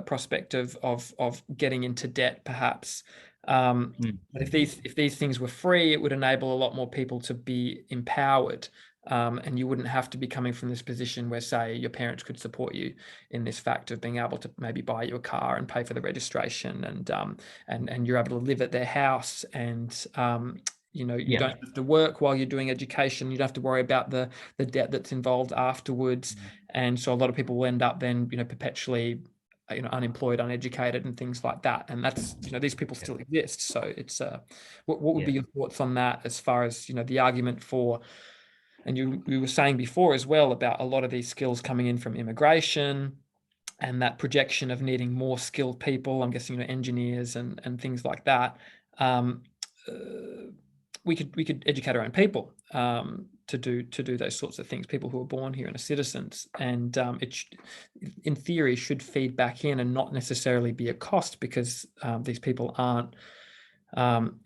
prospect of getting into debt, perhaps. But if these things were free, it would enable a lot more people to be empowered, and you wouldn't have to be coming from this position where, say, your parents could support you in this fact of being able to maybe buy you a car and pay for the registration, and you're able to live at their house, and you don't have to work while you're doing education. You don't have to worry about the debt that's involved afterwards. And so a lot of people will end up then perpetually unemployed, uneducated, and things like that. And that's these people still exist. So it's what would be your thoughts on that, as far as the argument for, and you were saying before as well about a lot of these skills coming in from immigration, and that projection of needing more skilled people, I'm guessing engineers and things like that. We could educate our own people to do those sorts of things, people who are born here and are citizens, and in theory should feed back in and not necessarily be a cost, because these people aren't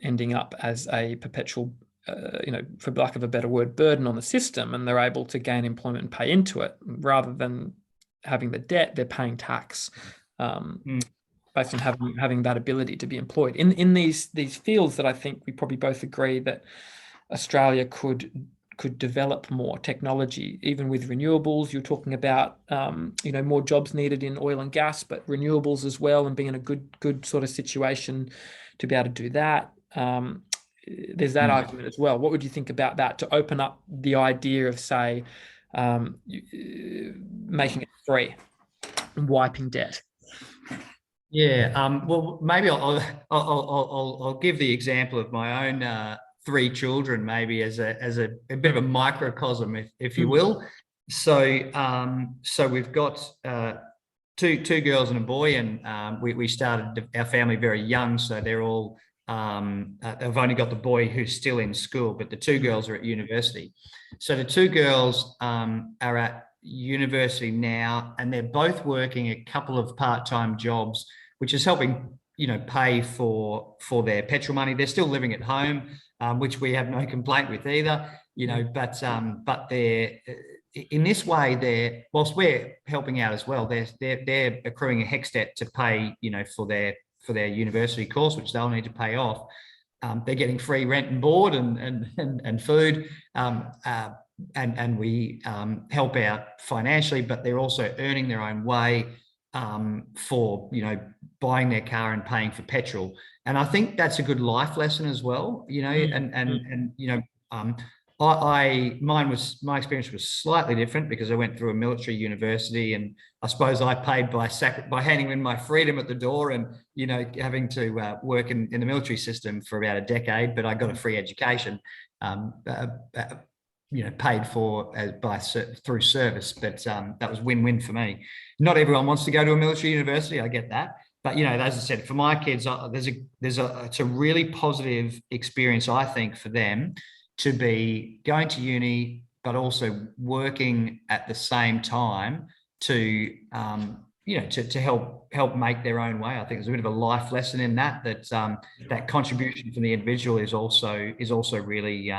ending up as a perpetual for lack of a better word, burden on the system, and they're able to gain employment and pay into it, rather than having the debt. They're paying tax based on having that ability to be employed in these fields that I think we probably both agree that Australia could develop more technology, even with renewables. You're talking about more jobs needed in oil and gas, but renewables as well, and being in a good sort of situation to be able to do that. There's that argument as well. What would you think about that, to open up the idea of, say, making it free and wiping debt? Well, maybe I'll give the example of my own 3 children, maybe as a bit of a microcosm, if you will. So we've got 2 girls and a boy, and we started our family very young, so they're all. I've only got the boy who's still in school, but the 2 girls are at university. So the 2 girls are at university now, and they're both working a couple of part-time jobs, which is helping pay for their petrol money. They're still living at home, which we have no complaint with either, but they're in this way, whilst we're helping out as well, they're accruing a HECS debt to pay for their university course, which they'll need to pay off. They're getting free rent and board and food, and we help out financially, but they're also earning their own way for buying their car and paying for petrol. And I think that's a good life lesson as well. My experience was slightly different, because I went through a military university, and I suppose I paid by handing in my freedom at the door, and having to work in the military system for about a decade. But I got a free education, paid for through service. But that was win-win for me. Not everyone wants to go to a military university, I get that. But as I said, for my kids, it's a really positive experience, I think, for them to be going to uni, but also working at the same time to help make their own way. I think there's a bit of a life lesson in that contribution from the individual is also really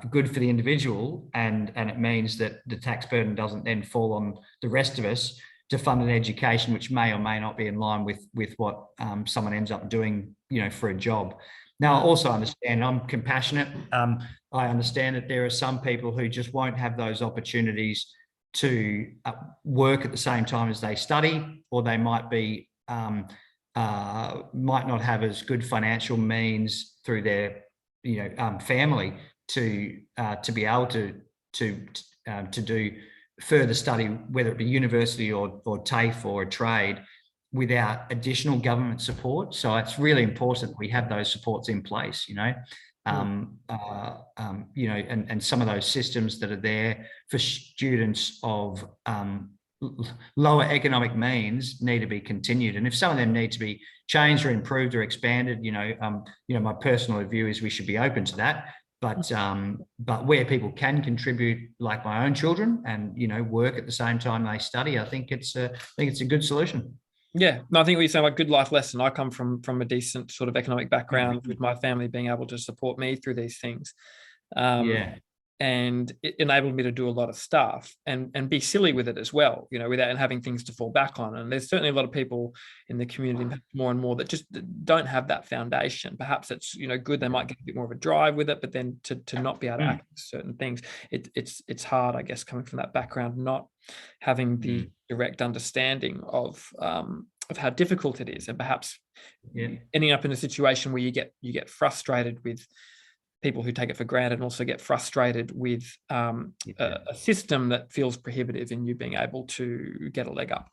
good for the individual, and it means that the tax burden doesn't then fall on the rest of us to fund an education which may or may not be in line with what someone ends up doing, for a job. Now, I also understand, I'm compassionate. I understand that there are some people who just won't have those opportunities to work at the same time as they study, or they might be might not have as good financial means through their family to be able to do further study, whether it be university or TAFE or a trade, without additional government support. So it's really important we have those supports in place, and some of those systems that are there for students of lower economic means need to be continued. And if some of them need to be changed or improved or expanded, my personal view is we should be open to that. But where people can contribute, like my own children, and work at the same time they study, I think it's a good solution. Yeah, no, I think we sound like good life lesson. I come from a decent sort of economic background, with my family being able to support me through these things. And it enabled me to do a lot of stuff and be silly with it as well, without having things to fall back on. And there's certainly a lot of people in the community more and more that just don't have that foundation. Perhaps it's good, they might get a bit more of a drive with it, but then to not be able to access certain things, it's hard, I guess, coming from that background, not having the direct understanding of how difficult it is, and perhaps ending up in a situation where you get frustrated with people who take it for granted, and also get frustrated with a system that feels prohibitive in you being able to get a leg up.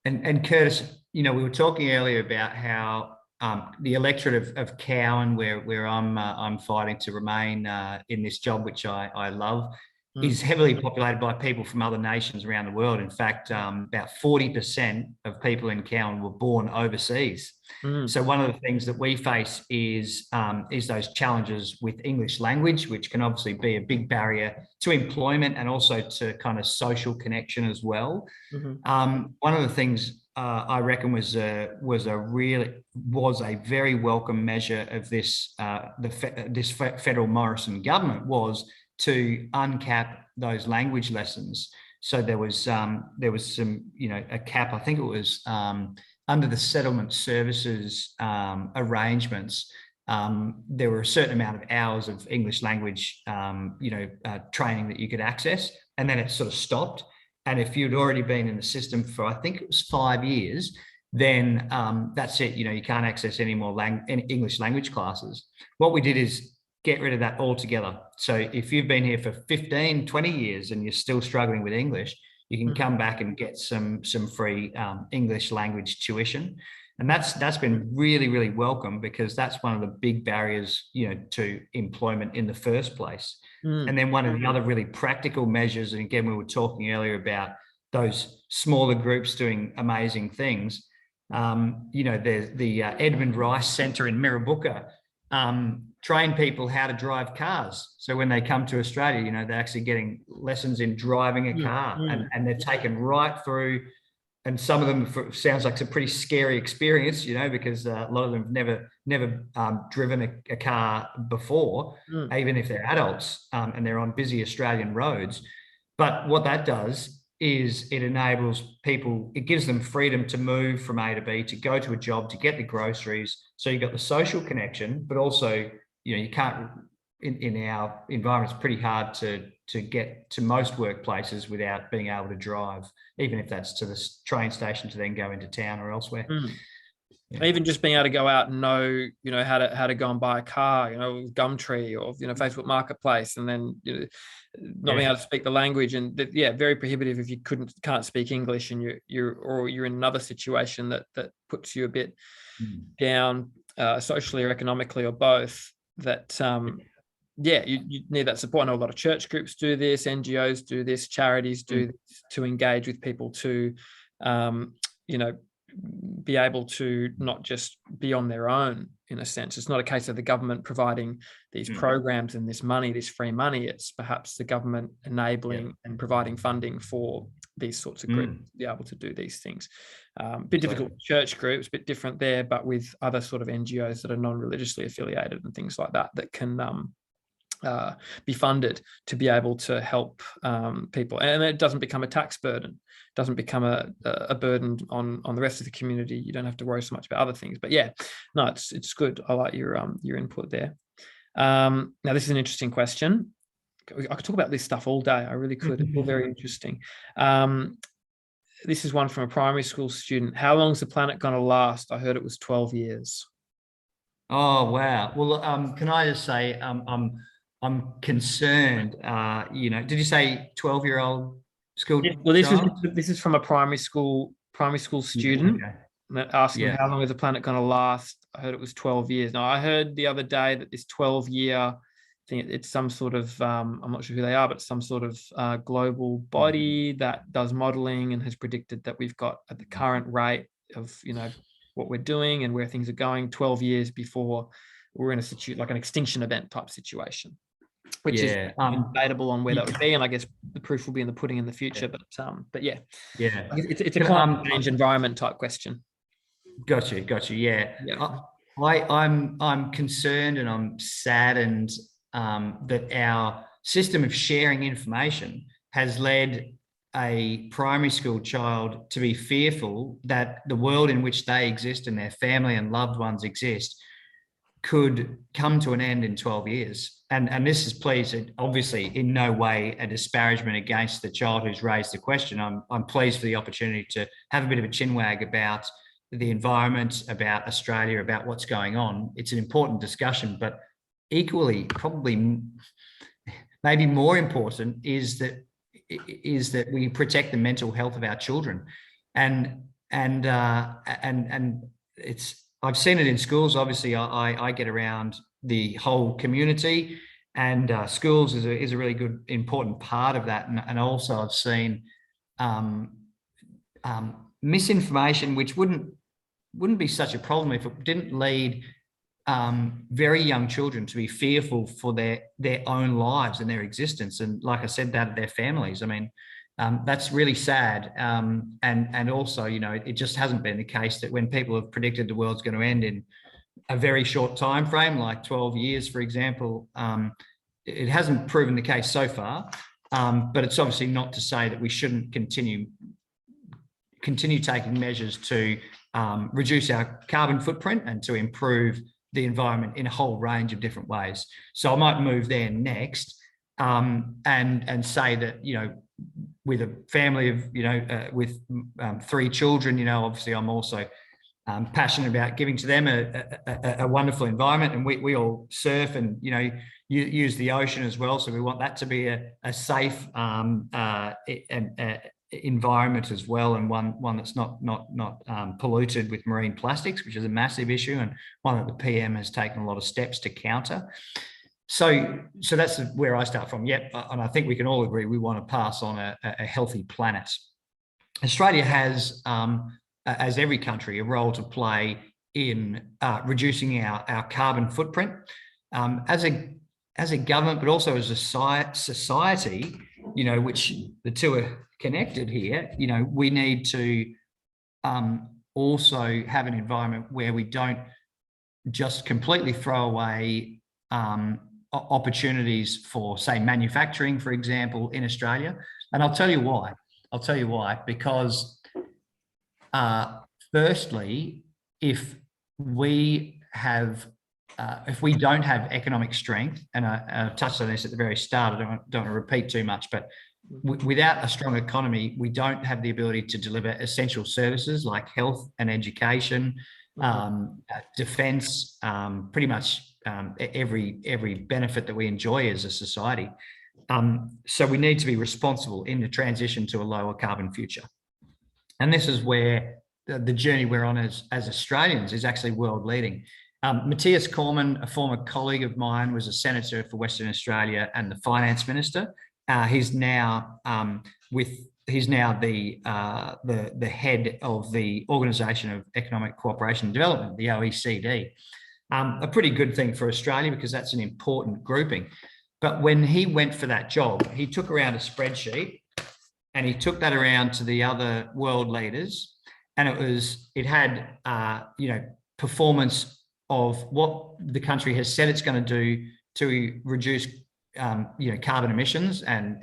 And Curtis, we were talking earlier about how the electorate of Cowan, where I'm fighting to remain in this job, which I love, is heavily populated by people from other nations around the world. In fact, about 40% of people in Cowan were born overseas. So one of the things that we face is those challenges with English language, which can obviously be a big barrier to employment and also to kind of social connection as well. One of the things I reckon was a very welcome measure of this this federal Morrison government was to uncap those language lessons. So there was some a cap. I think it was under the settlement services arrangements. There were a certain amount of hours of English language training that you could access, and then it sort of stopped. And if you'd already been in the system for, I think it was 5 years, then that's it. You can't access any more English language classes. What we did is get rid of that altogether. So if you've been here for 15, 20 years and you're still struggling with English, you can come back and get some free English language tuition. And that's been really, really welcome, because that's one of the big barriers, to employment in the first place. And then one of the other really practical measures, and again, we were talking earlier about those smaller groups doing amazing things. There's the Edmund Rice Centre in Mirrabooka, train people how to drive cars. So when they come to Australia, they're actually getting lessons in driving a car, and they're taken right through. And some of them sounds like it's a pretty scary experience, because a lot of them have never driven a car before, even if they're adults, and they're on busy Australian roads. But what that does is it enables people, it gives them freedom to move from A to B, to go to a job, to get the groceries. So you've got the social connection, but also, you can't, in our environment, it's pretty hard to get to most workplaces without being able to drive, even if that's to the train station to then go into town or elsewhere. Even just being able to go out and know, how to go and buy a car, Gumtree or, Facebook Marketplace, and then, not being able to speak the language, and very prohibitive if you can't speak English, and you're in another situation that puts you a bit down socially or economically, or both. That you need that support. I know a lot of church groups do this, NGOs do this, charities do this, to engage with people to be able to not just be on their own, in a sense. It's not a case of the government providing these programs and this money, this free money. It's perhaps the government enabling and providing funding for these sorts of groups to be able to do these things. Bit difficult with church groups, bit different there, but with other sort of NGOs that are non-religiously affiliated and things like that, that can be funded to be able to help people, and it doesn't become a tax burden, doesn't become a burden on the rest of the community. You don't have to worry so much about other things. But it's good. I like your input there. Now this is an interesting question. I could talk about this stuff all day. I really could. It's all very interesting. This is one from a primary school student. How long is the planet going to last? I heard it was 12 years. Oh, wow. Well, can I just say, I'm concerned. Did you say 12-year-old school Well, child? this is from a primary school student. Okay. Asking Yeah. how long is the planet going to last. I heard it was 12 years. Now, I heard the other day that this 12-year thing, it's some sort of, I'm not sure who they are, but some sort of global body that does modeling and has predicted that we've got at the current rate of, what we're doing and where things are going 12 years before we're in like an extinction event type situation, which is debatable on where that would be. And I guess the proof will be in the pudding in the future. But yeah, it's a climate change environment type question. Got you. Yeah. I'm concerned and I'm saddened that our system of sharing information has led a primary school child to be fearful that the world in which they exist and their family and loved ones exist could come to an end in 12 years. And this is, please, obviously in no way a disparagement against the child who's raised the question. I'm pleased for the opportunity to have a bit of a chinwag about the environment, about Australia, about what's going on. It's an important discussion, but equally, probably maybe more important is that we protect the mental health of our children. And it's, I've seen it in schools. Obviously, I get around the whole community, and schools is a really good, important part of that. And also I've seen misinformation, which wouldn't be such a problem if it didn't lead very young children to be fearful for their own lives and their existence. And like I said, that of their families. I mean, that's really sad. And also, it just hasn't been the case that when people have predicted the world's going to end in a very short time frame, like 12 years, for example, it hasn't proven the case so far. But it's obviously not to say that we shouldn't continue taking measures to reduce our carbon footprint and to improve the environment in a whole range of different ways. So I might move there next, and say that, with a family of, with 3 children, obviously I'm also passionate about giving to them a wonderful environment, and we all surf and, use the ocean as well. So we want that to be a safe environment as well, and one that's not polluted with marine plastics, which is a massive issue, and one that the PM has taken a lot of steps to counter. So that's where I start from. Yep, and I think we can all agree we want to pass on a healthy planet. Australia has, as every country, a role to play in reducing our carbon footprint as a government, but also as a society. Which the two are connected here. We need to also have an environment where we don't just completely throw away opportunities for, say, manufacturing, for example, in Australia. And I'll tell you why. Because firstly, if we don't have economic strength, and I touched on this at the very start, I don't want to repeat too much, but without a strong economy, we don't have the ability to deliver essential services like health and education, defence, pretty much every benefit that we enjoy as a society. So we need to be responsible in the transition to a lower carbon future. And this is where the journey we're on as Australians is actually world leading. Matthias Cormann, a former colleague of mine, was a senator for Western Australia and the finance minister. He's now the head of the Organisation of Economic Cooperation and Development, the OECD. A pretty good thing for Australia because that's an important grouping. But when he went for that job, he took around a spreadsheet and he took that around to the other world leaders, and it had performance of what the country has said it's going to do to reduce carbon emissions and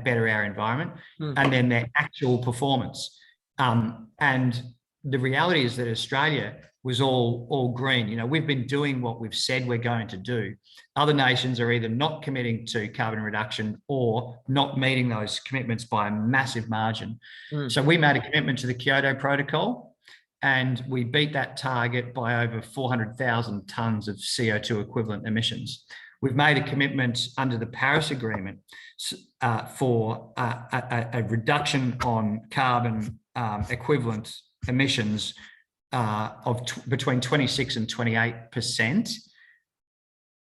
better our environment, and then their actual performance. And the reality is that Australia was all green. You know, we've been doing what we've said we're going to do. Other nations are either not committing to carbon reduction or not meeting those commitments by a massive margin. So we made a commitment to the Kyoto Protocol, and we beat that target by over 400,000 tonnes of CO2 equivalent emissions. We've made a commitment under the Paris Agreement for a reduction on carbon equivalent emissions of between 26 and 28%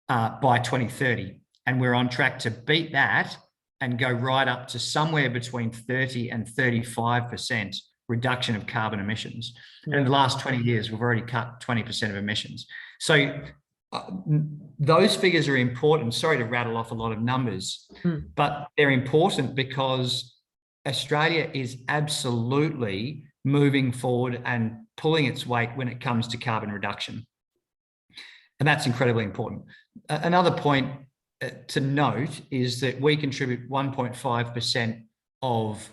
by 2030. And we're on track to beat that and go right up to somewhere between 30 and 35% reduction of carbon emissions. And in the last 20 years, we've already cut 20% of emissions. So those figures are important. Sorry to rattle off a lot of numbers, but they're important because Australia is absolutely moving forward and pulling its weight when it comes to carbon reduction. And that's incredibly important. Another point to note is that we contribute 1.5% of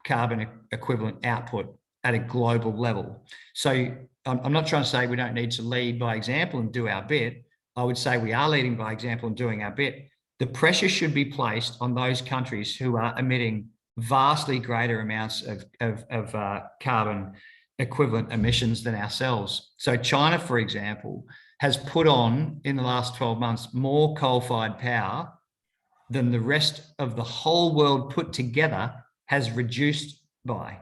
carbon equivalent output at a global level. So I'm not trying to say we don't need to lead by example and do our bit. I would say we are leading by example and doing our bit. The pressure should be placed on those countries who are emitting vastly greater amounts of carbon equivalent emissions than ourselves. So China, for example, has put on in the last 12 months more coal-fired power than the rest of the whole world put together has reduced by.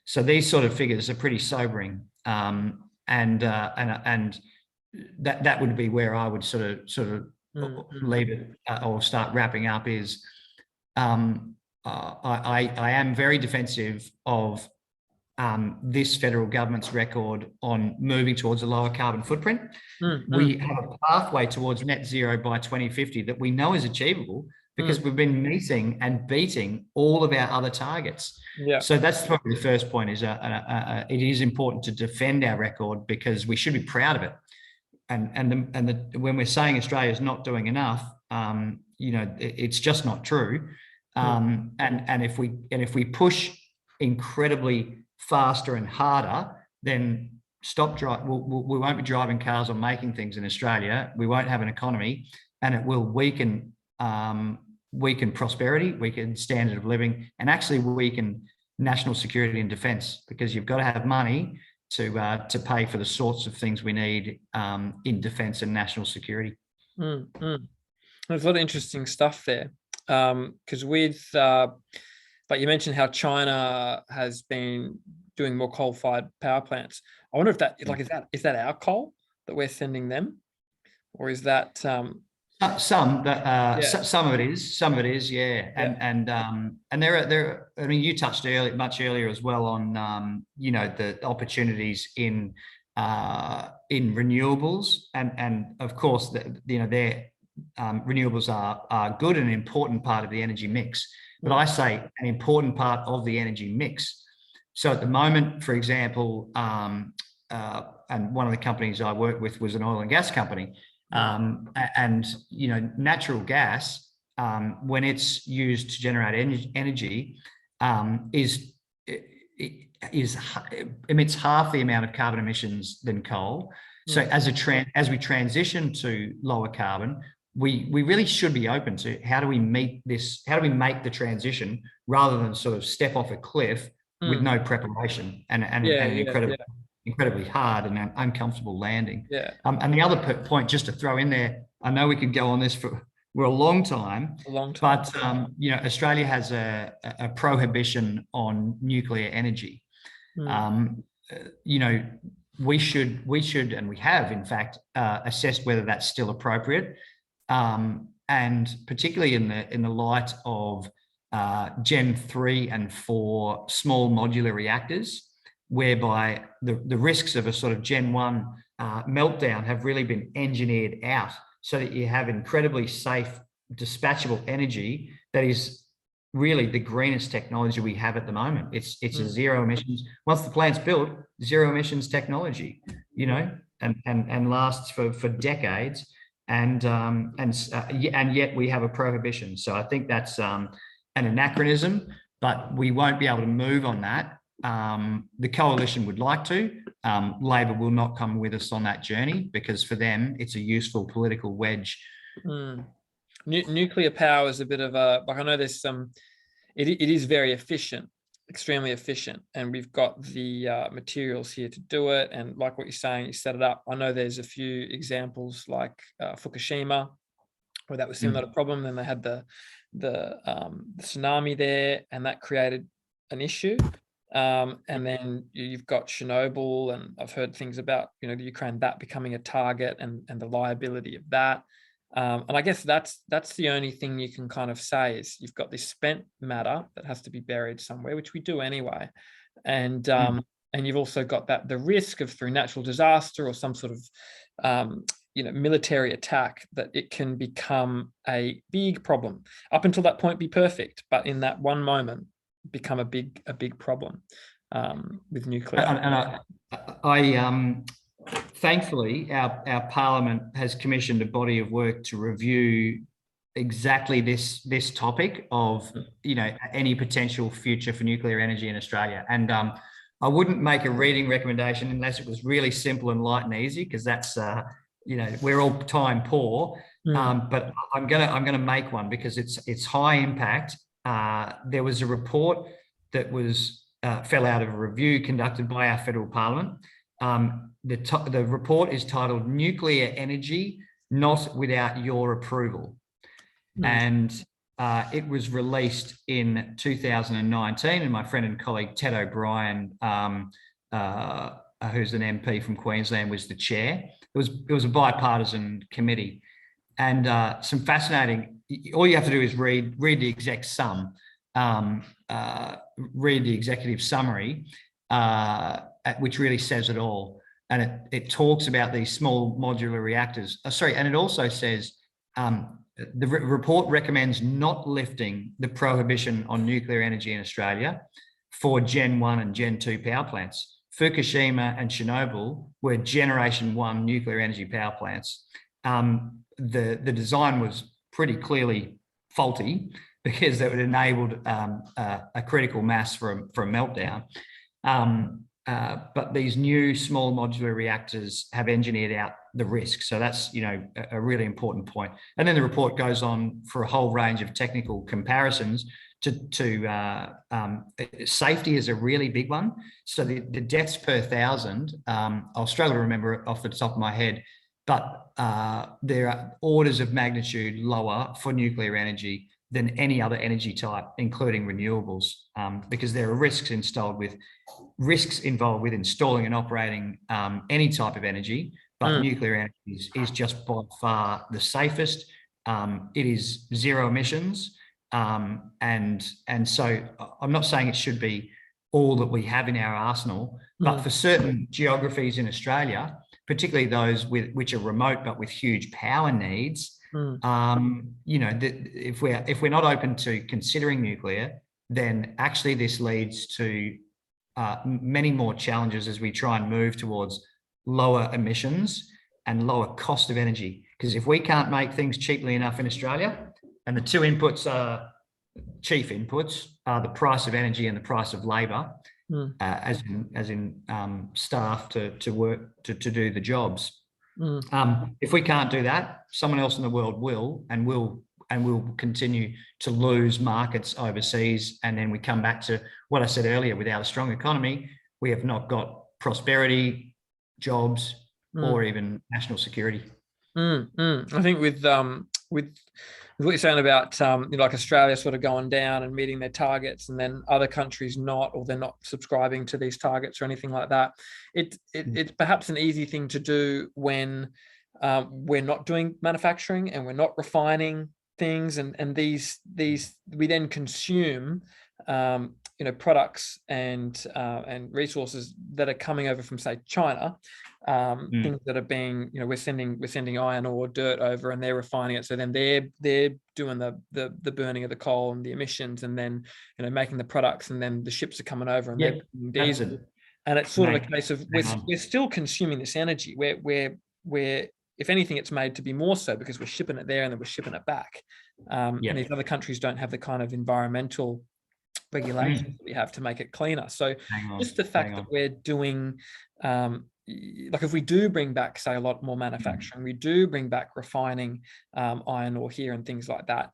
So these sort of figures are pretty sobering, and that would be where I would sort of leave it or start wrapping up. Is I am very defensive of this federal government's record on moving towards a lower carbon footprint. We have a pathway towards net zero by 2050 that we know is achievable because we've been meeting and beating all of our other targets. Yeah. So that's probably the first point. Is it is important to defend our record because we should be proud of it. And when we're saying Australia is not doing enough, you know, it's just not true. And if we push incredibly faster and harder, then we won't be driving cars or making things in Australia. We won't have an economy, and it will weaken prosperity, weaken standard of living, and actually weaken national security and defence, because you've got to have money to pay for the sorts of things we need in defence and national security. There's a lot of interesting stuff there, because but you mentioned how China has been doing more coal-fired power plants. I wonder if that, like, is that our coal that we're sending them, or is that some of it is, yeah. And there. I mean, you touched much earlier as well on you know, the opportunities in renewables, and of course you know, their renewables are good and an important part of the energy mix. But I say an important part of the energy mix. So at the moment, for example, and one of the companies I worked with was an oil and gas company. And you know, natural gas, when it's used to generate energy, emits half the amount of carbon emissions than coal. So as we transition to lower carbon, we really should be open to how do we make the transition rather than sort of step off a cliff with no preparation and incredibly hard and uncomfortable landing. And the other point, just to throw in there, I know we could go on this for a long time, but you know, Australia has a prohibition on nuclear energy. You know, we should, and we have in fact assessed whether that's still appropriate, and particularly in the light of Gen 3 and 4 small modular reactors, whereby the risks of a sort of Gen 1 meltdown have really been engineered out so that you have incredibly safe, dispatchable energy that is really the greenest technology we have at the moment. It's a zero emissions. Once the plant's built, zero emissions technology, you know, and lasts for decades. And yet we have a prohibition. So I think that's an anachronism, but we won't be able to move on that. The coalition would like to, Labor will not come with us on that journey, because for them, it's a useful political wedge. Nuclear power is a bit of a, like, I know there's some, it is very efficient, extremely efficient, and we've got the materials here to do it. And like what you're saying, you set it up. I know there's a few examples like Fukushima, where that was similar to problem. Then they had the tsunami there, and that created an issue. And then you've got Chernobyl, and I've heard things about, you know, the Ukraine, that becoming a target, and the liability of that. And I guess that's the only thing you can kind of say is you've got this spent matter that has to be buried somewhere, which we do anyway. And you've also got that the risk of, through natural disaster or some sort of you know, military attack, that it can become a big problem. Up until that point, be perfect, but in that one moment, become a big problem with nuclear. And I thankfully, our Parliament has commissioned a body of work to review exactly this topic of, you know, any potential future for nuclear energy in Australia. And I wouldn't make a reading recommendation unless it was really simple and light and easy, because that's you know, we're all time poor. But I'm gonna make one because it's high impact. There was a report that was fell out of a review conducted by our federal Parliament. The report is titled "Nuclear Energy Not Without Your Approval," and it was released in 2019. And my friend and colleague Ted O'Brien, who's an MP from Queensland, was the chair. It was a bipartisan committee, and some fascinating. All you have to do is read the exec sum, read the executive summary, which really says it all. And it talks about these small modular reactors. And it also says the report recommends not lifting the prohibition on nuclear energy in Australia for Gen 1 and Gen 2 power plants. Fukushima and Chernobyl were Generation 1 nuclear energy power plants. The design was pretty clearly faulty, because it enabled a critical mass for a meltdown. But these new small modular reactors have engineered out the risk. So that's, you know, a really important point. And then the report goes on for a whole range of technical comparisons to safety is a really big one. So the deaths per 1,000, I'll struggle to remember off the top of my head, but there are orders of magnitude lower for nuclear energy than any other energy type, including renewables, because there are risks involved with installing and operating any type of energy, but nuclear energy is just by far the safest. It is zero emissions, and so I'm not saying it should be all that we have in our arsenal, but for certain geographies in Australia, particularly those which are remote but with huge power needs, you know, if we're not open to considering nuclear, then actually this leads to many more challenges as we try and move towards lower emissions and lower cost of energy. Because if we can't make things cheaply enough in Australia, and the two inputs are chief inputs are the price of energy and the price of labour, as in staff to work to do the jobs. If we can't do that, someone else in the world will, and we'll continue to lose markets overseas. And then we come back to what I said earlier: without a strong economy, we have not got prosperity, jobs, or even national security. I think with what you're saying about you know, like Australia sort of going down and meeting their targets, and then other countries not, or they're not subscribing to these targets or anything like that. It's perhaps an easy thing to do when we're not doing manufacturing and we're not refining things, and these we then consume you know, products and resources that are coming over from, say, China, things that are being, you know, we're sending iron ore, dirt over, and they're refining it. So then they're doing the burning of the coal and the emissions, and then, you know, making the products, and then the ships are coming over and they're diesel. And it's sort of a case of we're still consuming this energy. We're if anything, it's made to be more so because we're shipping it there and then we're shipping it back. And these other countries don't have the kind of environmental regulations that we have to make it cleaner. So just the fact that we're doing, like if we do bring back, say, a lot more manufacturing, we do bring back refining iron ore here and things like that,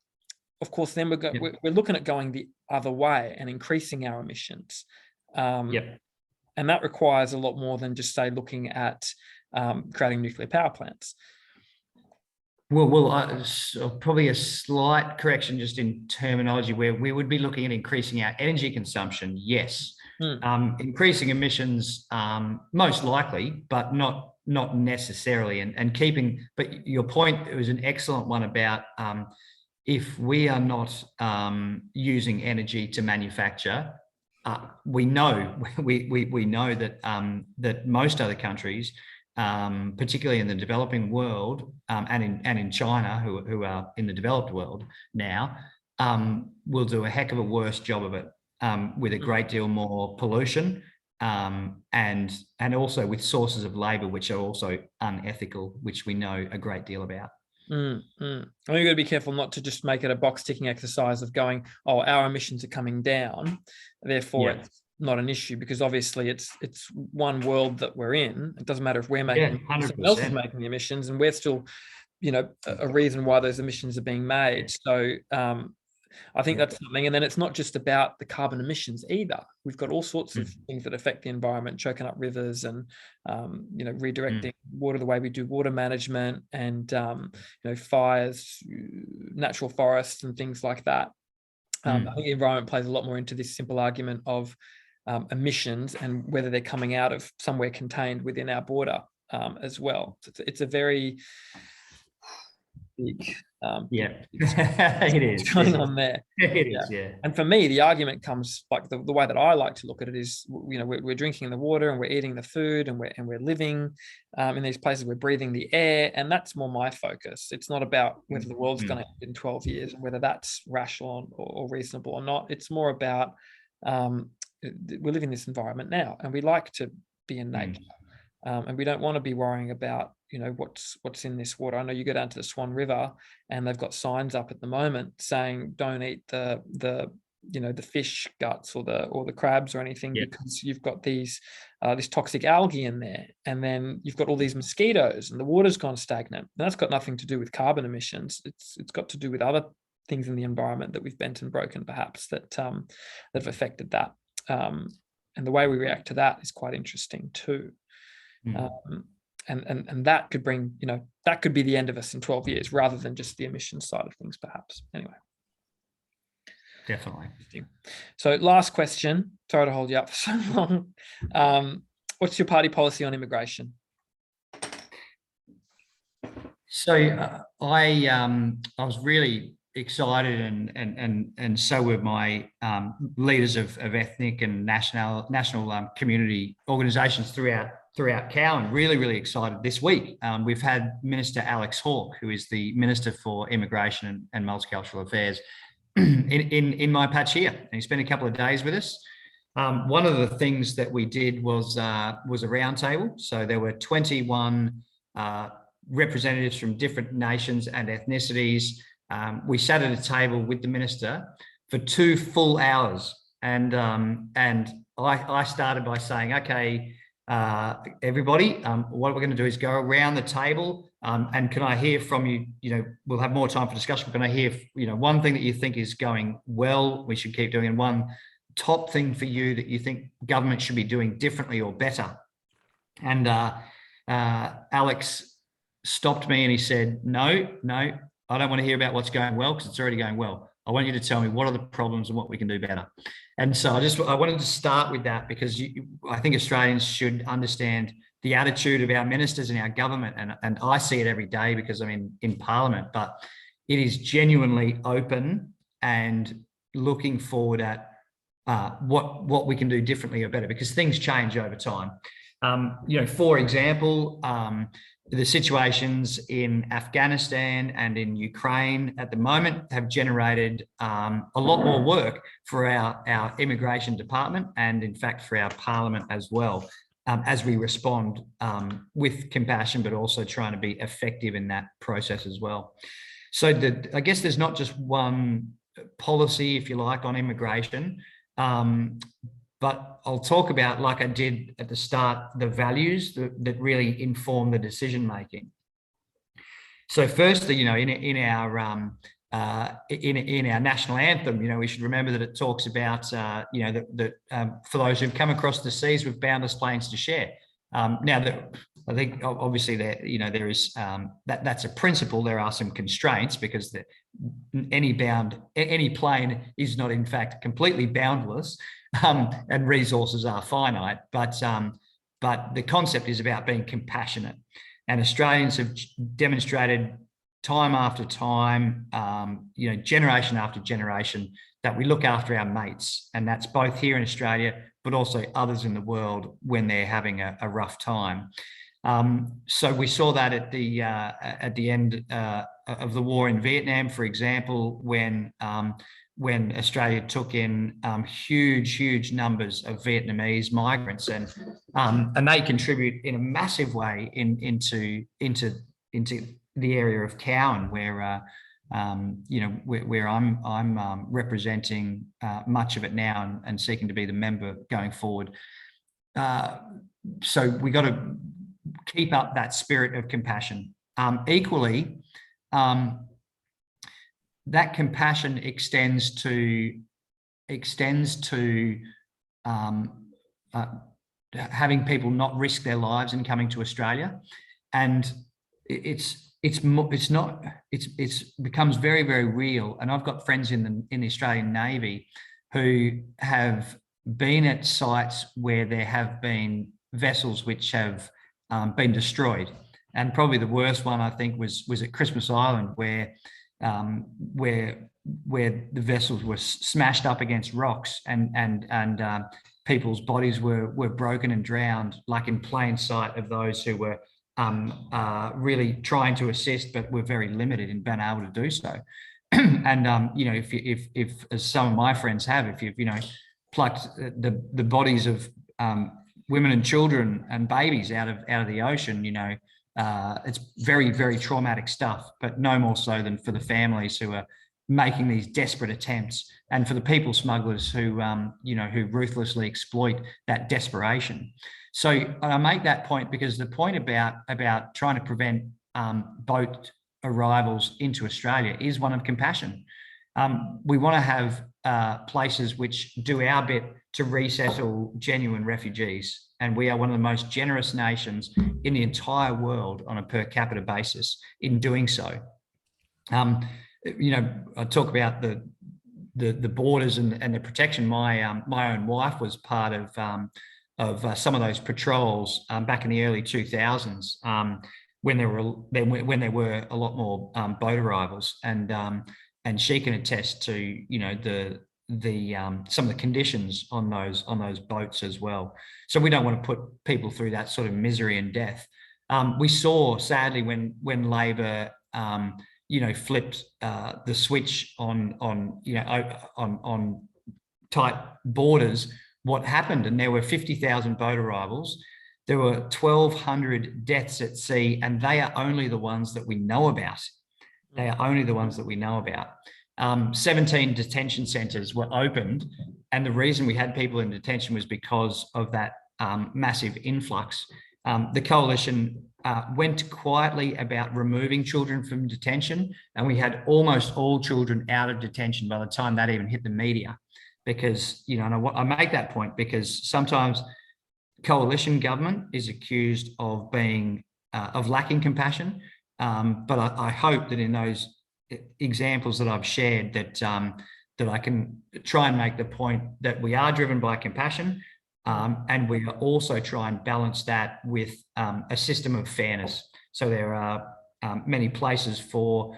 of course, then we're looking at going the other way and increasing our emissions. And that requires a lot more than just, say, looking at creating nuclear power plants. Well, probably a slight correction just in terminology, where we would be looking at increasing our energy consumption, yes. Increasing emissions, most likely, but not necessarily. And keeping, but your point, it was an excellent one about if we are not using energy to manufacture, we know we know that that most other countries, particularly in the developing world, and in China, who are in the developed world now, will do a heck of a worse job of it, with a great deal more pollution, and also with sources of labour which are also unethical, which we know a great deal about. I think you've got to be careful not to just make it a box ticking exercise of going, oh, our emissions are coming down, therefore it's not an issue, because obviously it's one world that we're in. It doesn't matter if we're making, someone else is making the emissions, and we're still, a reason why those emissions are being made. So I think that's something. And then it's not just about the carbon emissions either. We've got all sorts of things that affect the environment, choking up rivers and, redirecting water the way we do water management, and, fires, natural forests and things like that. I think the environment plays a lot more into this simple argument of emissions and whether they're coming out of somewhere contained within our border as well. So it's a very big it is going on there. It is. And for me, the argument comes, like the way that I like to look at it is, we're drinking the water and we're eating the food and we're living in these places, we're breathing the air, and that's more my focus. It's not about whether the world's going to end in 12 years and whether that's rational or reasonable or not. It's more about we live in this environment now, and we like to be in nature, and we don't want to be worrying about what's in this water. I know you go down to the Swan River and they've got signs up at the moment saying don't eat the fish guts or the crabs or anything, because you've got these this toxic algae in there, and then you've got all these mosquitoes and the water's gone stagnant. And that's got nothing to do with carbon emissions. It's got to do with other things in the environment that we've bent and broken, perhaps, that have affected that. And the way we react to that is quite interesting too. And that could bring, that could be the end of us in 12 years rather than just the emissions side of things, perhaps. Anyway. Definitely. So last question, sorry to hold you up for so long. What's your party policy on immigration? So I was really excited, and so were my leaders of ethnic and national community organisations throughout Cowan. Really excited this week. We've had Minister Alex Hawke, who is the Minister for Immigration and Multicultural Affairs, in my patch here, and he spent a couple of days with us. One of the things that we did was a roundtable. So there were 21 representatives from different nations and ethnicities. We sat at a table with the minister for 2 full hours, and I started by saying, okay, everybody, what we're going to do is go around the table, and can I hear from you? We'll have more time for discussion. But can I hear, one thing that you think is going well, we should keep doing, and one top thing for you that you think government should be doing differently or better? And Alex stopped me and he said, no, I don't want to hear about what's going well, because it's already going well. I want you to tell me what are the problems and what we can do better. And so I wanted to start with that, because I think Australians should understand the attitude of our ministers and our government. And I see it every day because I'm in Parliament, but it is genuinely open and looking forward at what we can do differently or better, because things change over time. For example, the situations in Afghanistan and in Ukraine at the moment have generated a lot more work for our immigration department, and in fact for our Parliament as well, as we respond with compassion, but also trying to be effective in that process as well. So I guess there's not just one policy, if you like, on immigration. But I'll talk about, like I did at the start, the values that really inform the decision making. So firstly, you know, in our national anthem, you know, we should remember that it talks about, you know, that for those who've come across the seas with boundless plains to share. Now, I think obviously that, you know, there is that's a principle. There are some constraints because any plain is not in fact completely boundless, and resources are finite. But the concept is about being compassionate, and Australians have demonstrated time after time, you know, generation after generation, that we look after our mates, and that's both here in Australia, but also others in the world when they're having a rough time. So we saw that at the end of the war in Vietnam, for example, when Australia took in huge numbers of Vietnamese migrants, and they contribute in a massive way into the area of Cowan, where you know, where I'm representing much of it now, and seeking to be the member going forward. So we got to keep up that spirit of compassion. Equally, that compassion extends to having people not risk their lives in coming to Australia, and it becomes very real. And I've got friends in the Australian Navy who have been at sites where there have been vessels which have been destroyed, and probably the worst one, I think, was at Christmas Island, where the vessels were smashed up against rocks, and people's bodies were broken and drowned, like in plain sight of those who were really trying to assist, but were very limited in being able to do so. And you know, if as some of my friends have, if you've, you know, plucked the bodies of women and children and babies out of the ocean, you know, it's very traumatic stuff, but no more so than for the families who are making these desperate attempts, and for the people smugglers who you know, who ruthlessly exploit that desperation. So I make that point because the point about trying to prevent boat arrivals into Australia is one of compassion. We want to have places which do our bit to resettle genuine refugees, and we are one of the most generous nations in the entire world on a per capita basis in doing so. You know, I talk about the borders and the protection. My own wife was part of some of those patrols back in the early 2000s, when there were a lot more boat arrivals, and she can attest to, you know, some of the conditions on those boats as well. So we don't want to put people through that sort of misery and death. We saw, sadly, when Labor you know, flipped the switch on tight borders, what happened, and there were 50,000 boat arrivals. There were 1,200 deaths at sea, and they are only the ones that we know about. They are only the ones that we know about. 17 detention centres were opened, and the reason we had people in detention was because of that massive influx. The coalition went quietly about removing children from detention, and we had almost all children out of detention by the time that even hit the media. Because, you know, and I make that point because sometimes coalition government is accused of being of lacking compassion, but I hope that in those examples that I've shared, that I can try and make the point that we are driven by compassion, and we also try and balance that with a system of fairness. So there are many places for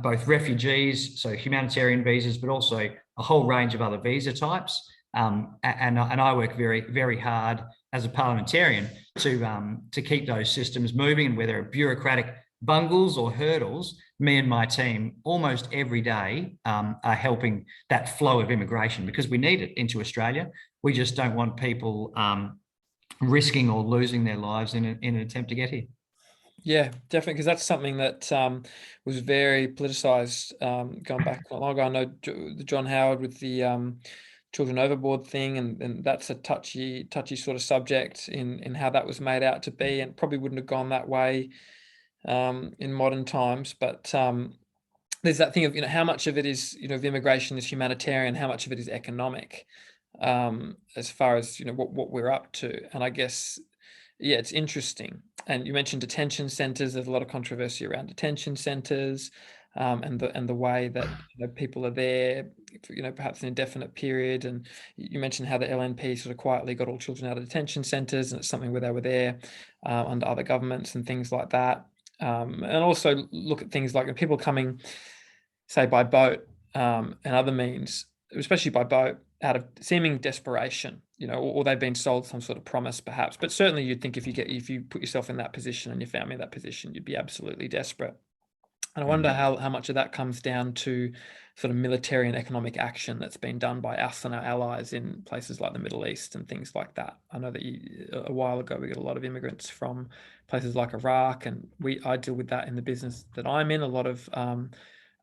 both refugees, so humanitarian visas, but also a whole range of other visa types. And I work very hard as a parliamentarian to keep those systems moving. And where there are bureaucratic bungles or hurdles, me and my team almost every day are helping that flow of immigration, because we need it into Australia. We just don't want people risking or losing their lives in an attempt to get here. Yeah, definitely, because that's something that was very politicised going back not long ago. I know the John Howard with the children overboard thing, and that's a touchy sort of subject in how that was made out to be, and probably wouldn't have gone that way in modern times. But there's that thing of, how much of it is, of immigration is humanitarian, how much of it is economic, as far as, what we're up to. And I guess, yeah, it's interesting. And you mentioned detention centres. There's a lot of controversy around detention centres, and the way that, people are there for, perhaps an indefinite period. And you mentioned how the LNP sort of quietly got all children out of detention centres, and it's something where they were there under other governments and things like that. And also look at things like people coming, say, by boat and other means, especially by boat, out of seeming desperation, or they've been sold some sort of promise, perhaps. But certainly, you'd think if you put yourself in that position and your family in that position, you'd be absolutely desperate. And I wonder how much of that comes down to sort of military and economic action that's been done by us and our allies in places like the Middle East and things like that. I know that a while ago we got a lot of immigrants from places like Iraq, and I deal with that in the business that I'm in. A lot of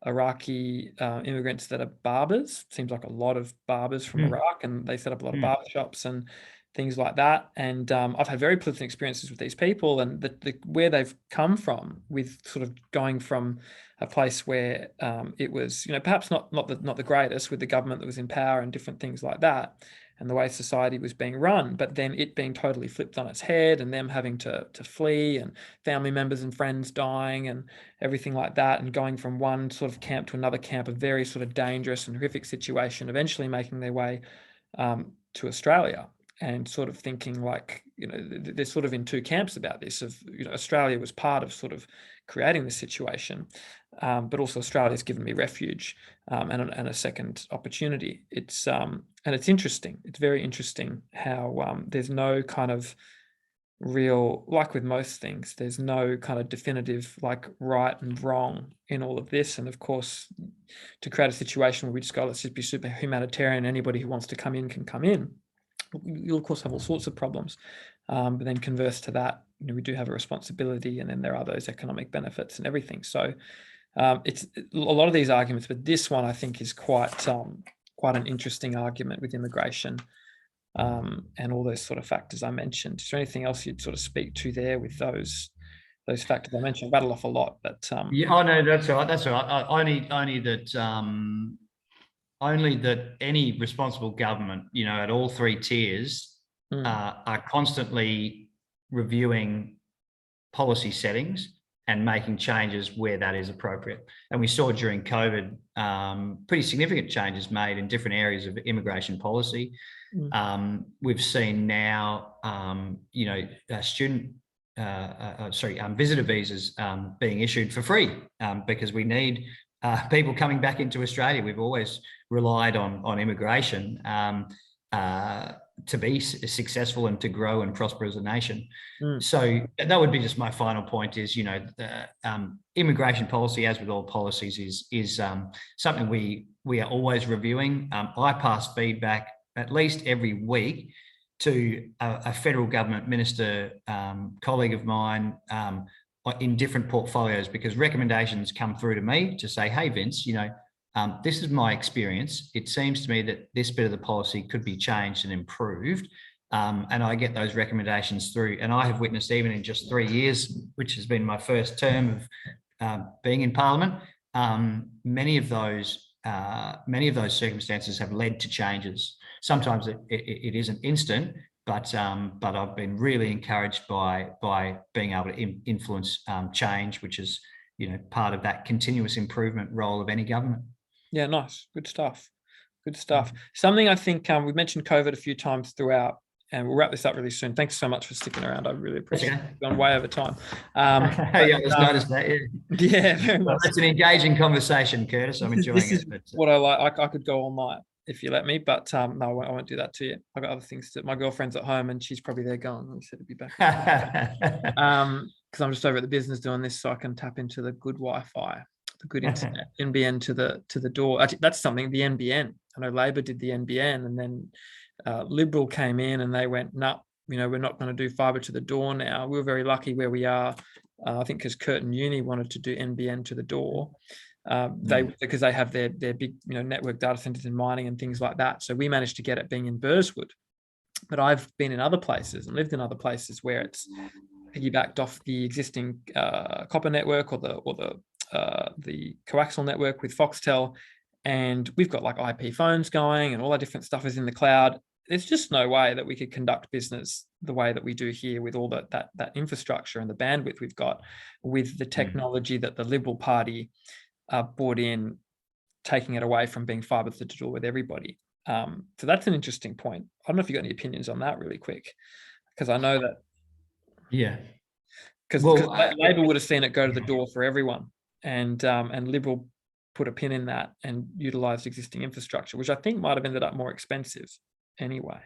Iraqi immigrants that are barbers. Seems like a lot of barbers from Iraq, and they set up a lot of barber shops and things like that. And I've had very pleasant experiences with these people, and where they've come from, with sort of going from a place where it was, perhaps not the greatest, with the government that was in power and different things like that, and the way society was being run, but then it being totally flipped on its head, and them having to flee, and family members and friends dying and everything like that, and going from one sort of camp to another camp, a very sort of dangerous and horrific situation, eventually making their way to Australia. And sort of thinking like, they're sort of in two camps about this. Of, Australia was part of sort of creating this situation, but also Australia's given me refuge and a second opportunity. It's and it's interesting. It's very interesting how there's no kind of real, like with most things, there's no kind of definitive like right and wrong in all of this. And of course, to create a situation where we just go, let's just be super humanitarian, anybody who wants to come in can come in, you'll of course have all sorts of problems. But then converse to that, we do have a responsibility, and then there are those economic benefits and everything. So it's a lot of these arguments, but this one I think is quite an interesting argument with immigration and all those sort of factors I mentioned. Is there anything else you'd sort of speak to there with those factors I mentioned? I rattle off a lot, but yeah, oh no, that's all right. That's all right. Only that any responsible government, at all three tiers, are constantly reviewing policy settings and making changes where that is appropriate. And we saw during COVID pretty significant changes made in different areas of immigration policy. We've seen now, visitor visas being issued for free because we need people coming back into Australia. We've always relied on immigration to be successful and to grow and prosper as a nation. So that would be just my final point is, immigration policy, as with all policies, is something we are always reviewing. I pass feedback at least every week to a federal government minister, colleague of mine, in different portfolios, because recommendations come through to me to say, hey, Vince, this is my experience. It seems to me that this bit of the policy could be changed and improved. And I get those recommendations through. And I have witnessed, even in just 3 years, which has been my first term of being in Parliament, many of those circumstances have led to changes. Sometimes it isn't instant, but I've been really encouraged by being able to influence change, which is part of that continuous improvement role of any government. Yeah, nice, good stuff. Something I think we've mentioned COVID a few times throughout, and we'll wrap this up really soon. Thanks so much for sticking around. I really appreciate it. We've gone way over time. Yeah, let's notice that. Yeah, very much. It's an engaging conversation, Curtis. I'm enjoying it. But what I like. I could go all night if you let me, but no, I won't do that to you. I've got other things to. My girlfriend's at home, and she's probably there going, "We said to be back." Because I'm just over at the business doing this, so I can tap into the good Wi-Fi, the good internet, NBN to the door. Actually, that's something. The NBN. I know Labor did the NBN, and then Liberal came in and they went, "No, we're not going to do fibre to the door now." We were very lucky where we are I think because Curtin Uni wanted to do NBN to the door, because they have their big network data centers in mining and things like that. So we managed to get it being in Burswood. But I've been in other places and lived in other places where it's piggybacked off the existing copper network or the coaxial network with Foxtel, and we've got like IP phones going and all that different stuff is in the cloud. There's just no way that we could conduct business the way that we do here with all that infrastructure and the bandwidth we've got, with the technology that the Liberal Party brought in, taking it away from being fibre to digital with everybody. So that's an interesting point. I don't know if you got any opinions on that really quick, because I know that. Yeah. Because Labor would have seen it go to the door for everyone, and Liberal put a pin in that and utilised existing infrastructure, which I think might have ended up more expensive anyway.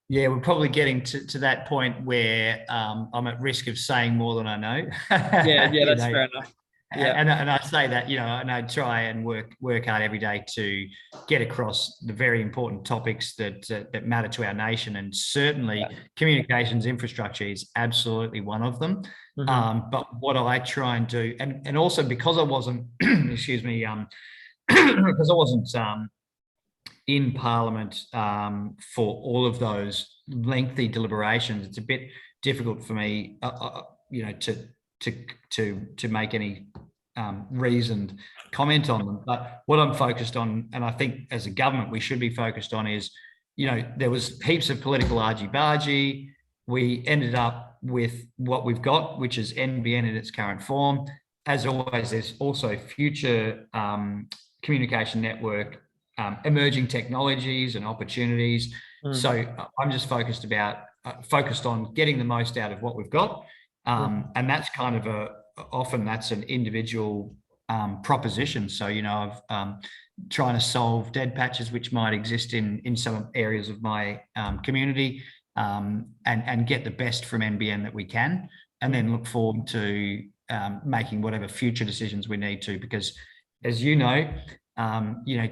Yeah, we're probably getting to that point where I'm at risk of saying more than I know. Yeah, that's fair enough. Yeah, and I say that, and I try and work hard every day to get across the very important topics that matter to our nation, and certainly communications infrastructure is absolutely one of them. But what I try and do, and also because I wasn't, excuse me, because I wasn't in Parliament for all of those lengthy deliberations, it's a bit difficult for me, to make any reasoned comment on them. But what I'm focused on, and I think as a government we should be focused on, is, there was heaps of political argy-bargy. We ended up with what we've got, which is NBN in its current form. As always, there's also future communication network, emerging technologies and opportunities. So I'm just focused on getting the most out of what we've got. And that's kind of often that's an individual proposition. So, I've trying to solve dead patches which might exist in some areas of my community, and get the best from NBN that we can, and then look forward to making whatever future decisions we need to, because as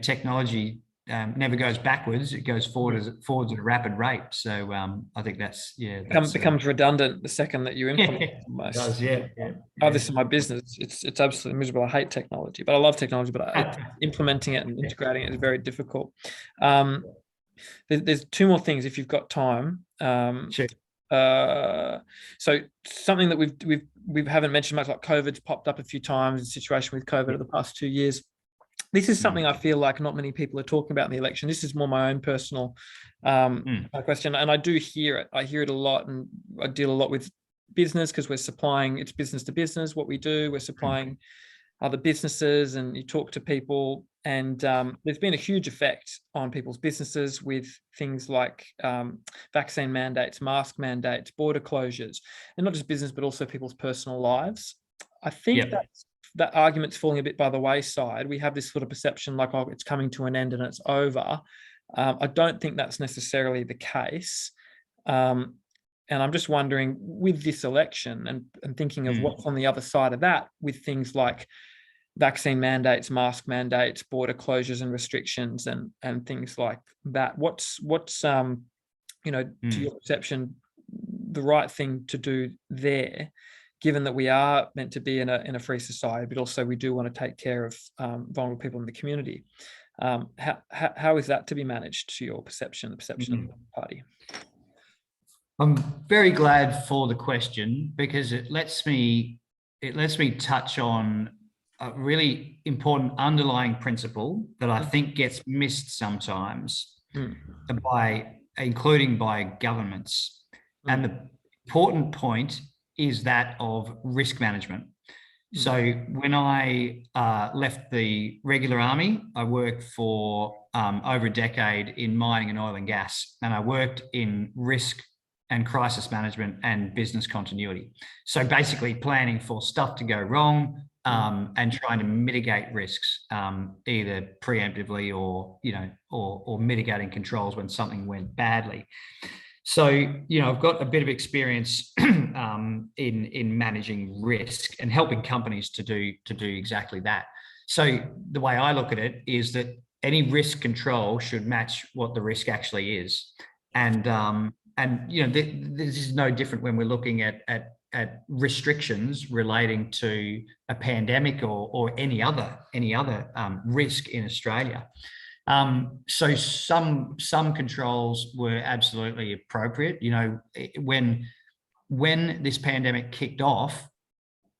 technology never goes backwards; it goes forwards at a rapid rate. So I think that's becomes redundant the second that you implement it. Almost. It does, yeah. This is my business. It's absolutely miserable. I hate technology, but I love technology. But implementing it and integrating it is very difficult. There's two more things if you've got time. Sure. So something that we haven't mentioned much, like COVID's popped up a few times. The situation with COVID over the past 2 years. This is something I feel like not many people are talking about in the election. This is more my own personal question, and I do hear it. I hear it a lot, and I deal a lot with business because we're supplying. It's business to business. What we do, we're supplying other businesses, and you talk to people, and there's been a huge effect on people's businesses with things like vaccine mandates, mask mandates, border closures, and not just business, but also people's personal lives. I think that argument's falling a bit by the wayside. We have this sort of perception like, it's coming to an end and it's over. I don't think that's necessarily the case. And I'm just wondering, with this election and thinking of what's on the other side of that, with things like vaccine mandates, mask mandates, border closures and restrictions and things like that, what's to your perception, the right thing to do there, given that we are meant to be in a free society, but also we do want to take care of vulnerable people in the community. How is that to be managed, to your perception, the perception of the party? I'm very glad for the question, because it lets me touch on a really important underlying principle that I think gets missed sometimes, including by governments. And the important point is that of risk management. So when I left the regular army, I worked for over a decade in mining and oil and gas, and I worked in risk and crisis management and business continuity. So basically planning for stuff to go wrong, and trying to mitigate risks, either preemptively or mitigating controls when something went badly. So, I've got a bit of experience in managing risk and helping companies to do exactly that. So the way I look at it is that any risk control should match what the risk actually is. And this is no different when we're looking at at restrictions relating to a pandemic or any other risk in Australia. So some controls were absolutely appropriate. You know, when this pandemic kicked off,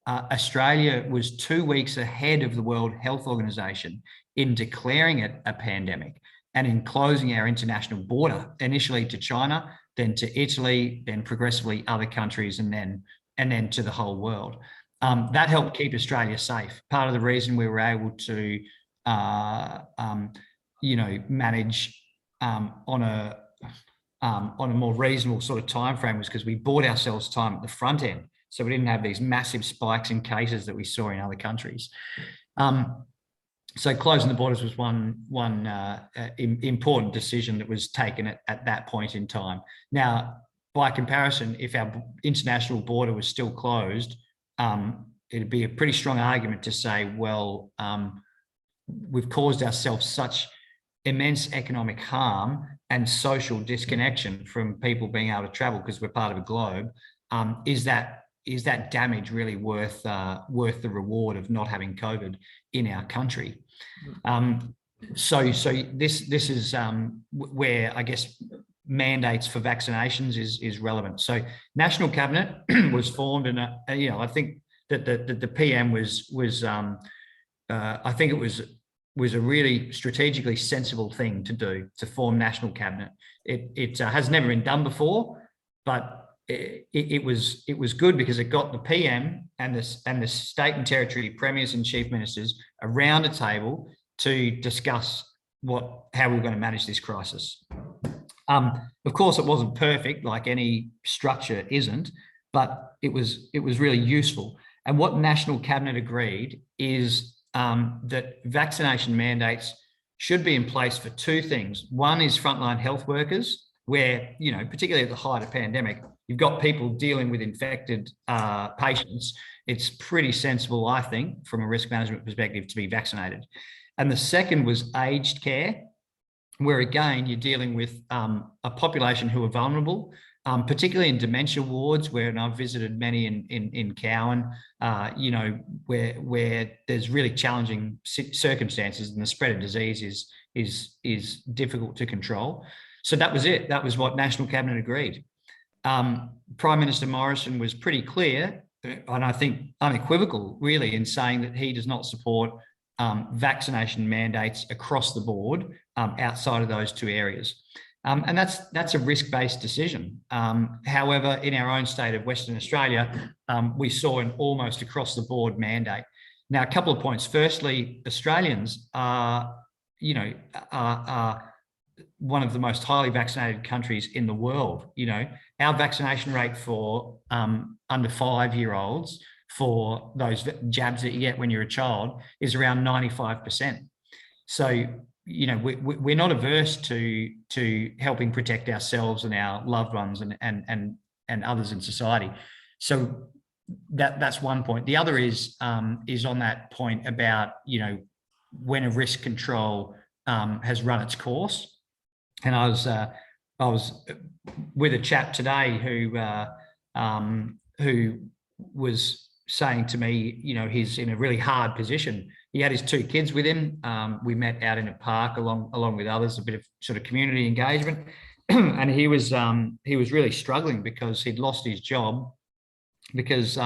Australia was 2 weeks ahead of the World Health Organization in declaring it a pandemic and in closing our international border, initially to China, then to Italy, then progressively other countries, and then to the whole world. That helped keep Australia safe. Part of the reason we were able to, manage on a more reasonable sort of time frame was because we bought ourselves time at the front end, so we didn't have these massive spikes in cases that we saw in other countries. So closing the borders was one important decision that was taken at that point in time. Now, by comparison, if our international border was still closed, it'd be a pretty strong argument to say, well, we've caused ourselves such immense economic harm and social disconnection from people being able to travel because we're part of a globe. Is that damage really worth the reward of not having COVID in our country? So this is where I guess mandates for vaccinations is relevant. So National Cabinet was formed, and I think that the PM was I think it was a really strategically sensible thing to do, to form National Cabinet. It has never been done before, but it was good because it got the PM and the state and territory premiers and chief ministers around a table to discuss how we're going to manage this crisis. Of course, it wasn't perfect, like any structure isn't, but it was really useful. And what National Cabinet agreed is that vaccination mandates should be in place for two things. One is frontline health workers, where, particularly at the height of pandemic, you've got people dealing with infected patients. It's pretty sensible, I think, from a risk management perspective, to be vaccinated. And the second was aged care, where again, you're dealing with a population who are vulnerable, particularly in dementia wards, and I've visited many in Cowan, where there's really challenging circumstances and the spread of disease is difficult to control. So that was it. That was what National Cabinet agreed. Prime Minister Morrison was pretty clear, and I think unequivocal, really, in saying that he does not support vaccination mandates across the board outside of those two areas. And that's a risk-based decision. However, in our own state of Western Australia, we saw an almost across-the-board mandate. Now, a couple of points. Firstly, Australians are one of the most highly vaccinated countries in the world. Our vaccination rate for under 5-year-olds for those jabs that you get when you're a child is around 95%. So, we're not averse to helping protect ourselves and our loved ones and others in society. So that's one point. The other is on that point about, when a risk control has run its course. And I was with a chap today who was saying to me, he's in a really hard position. He had his 2 kids with him. We met out in a park along with others, a bit of sort of community engagement, and he was really struggling because he'd lost his job because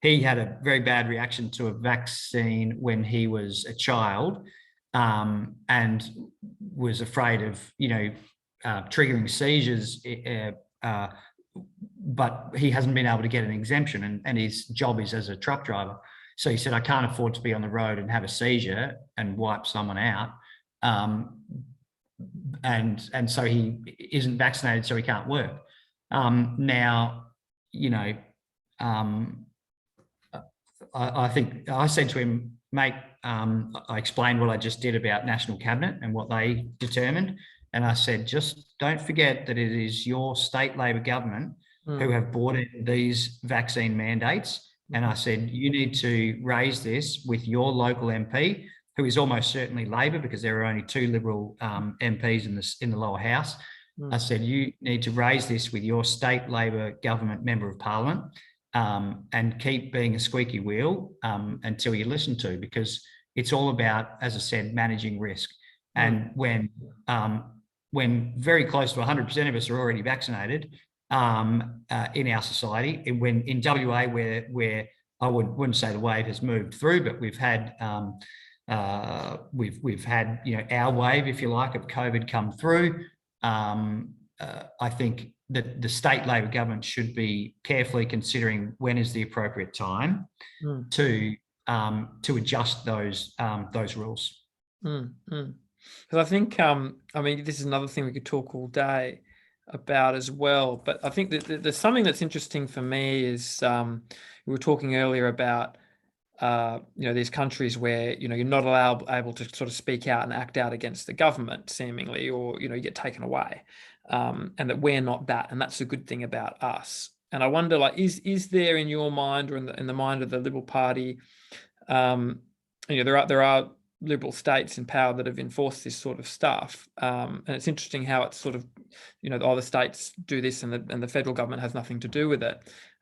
he had a very bad reaction to a vaccine when he was a child, and was afraid of triggering seizures, but he hasn't been able to get an exemption, and his job is as a truck driver. So he said, I can't afford to be on the road and have a seizure and wipe someone out. And so he isn't vaccinated, so he can't work. Now, I think I said to him, mate, I explained what I just did about National Cabinet and what they determined. And I said, just don't forget that it is your state Labor government who have brought in these vaccine mandates. And I said, you need to raise this with your local MP, who is almost certainly Labor, because there are only 2 Liberal MPs in the lower house. I said, you need to raise this with your state Labor government member of Parliament and keep being a squeaky wheel until you listen to, because it's all about, as I said, managing risk. And when very close to 100% of us are already vaccinated in our society, and when in WA where I wouldn't say the wave has moved through, but we've had we've had, you know, our wave, if you like, of COVID come through. I think that the state Labor government should be carefully considering when is the appropriate time to adjust those rules. Because I think, I mean, this is another thing we could talk all day about as well. But I think that there's something that's interesting for me is we were talking earlier about you know, these countries where, you know, you're not able to sort of speak out and act out against the government seemingly, or, you know, you get taken away, and that we're not that, and that's a good thing about us. And I wonder, like, is there in your mind, or in the mind of the Liberal Party, you know, there are Liberal states in power that have enforced this sort of stuff, and it's interesting how it's sort of, you know, all the states do this, and the federal government has nothing to do with it,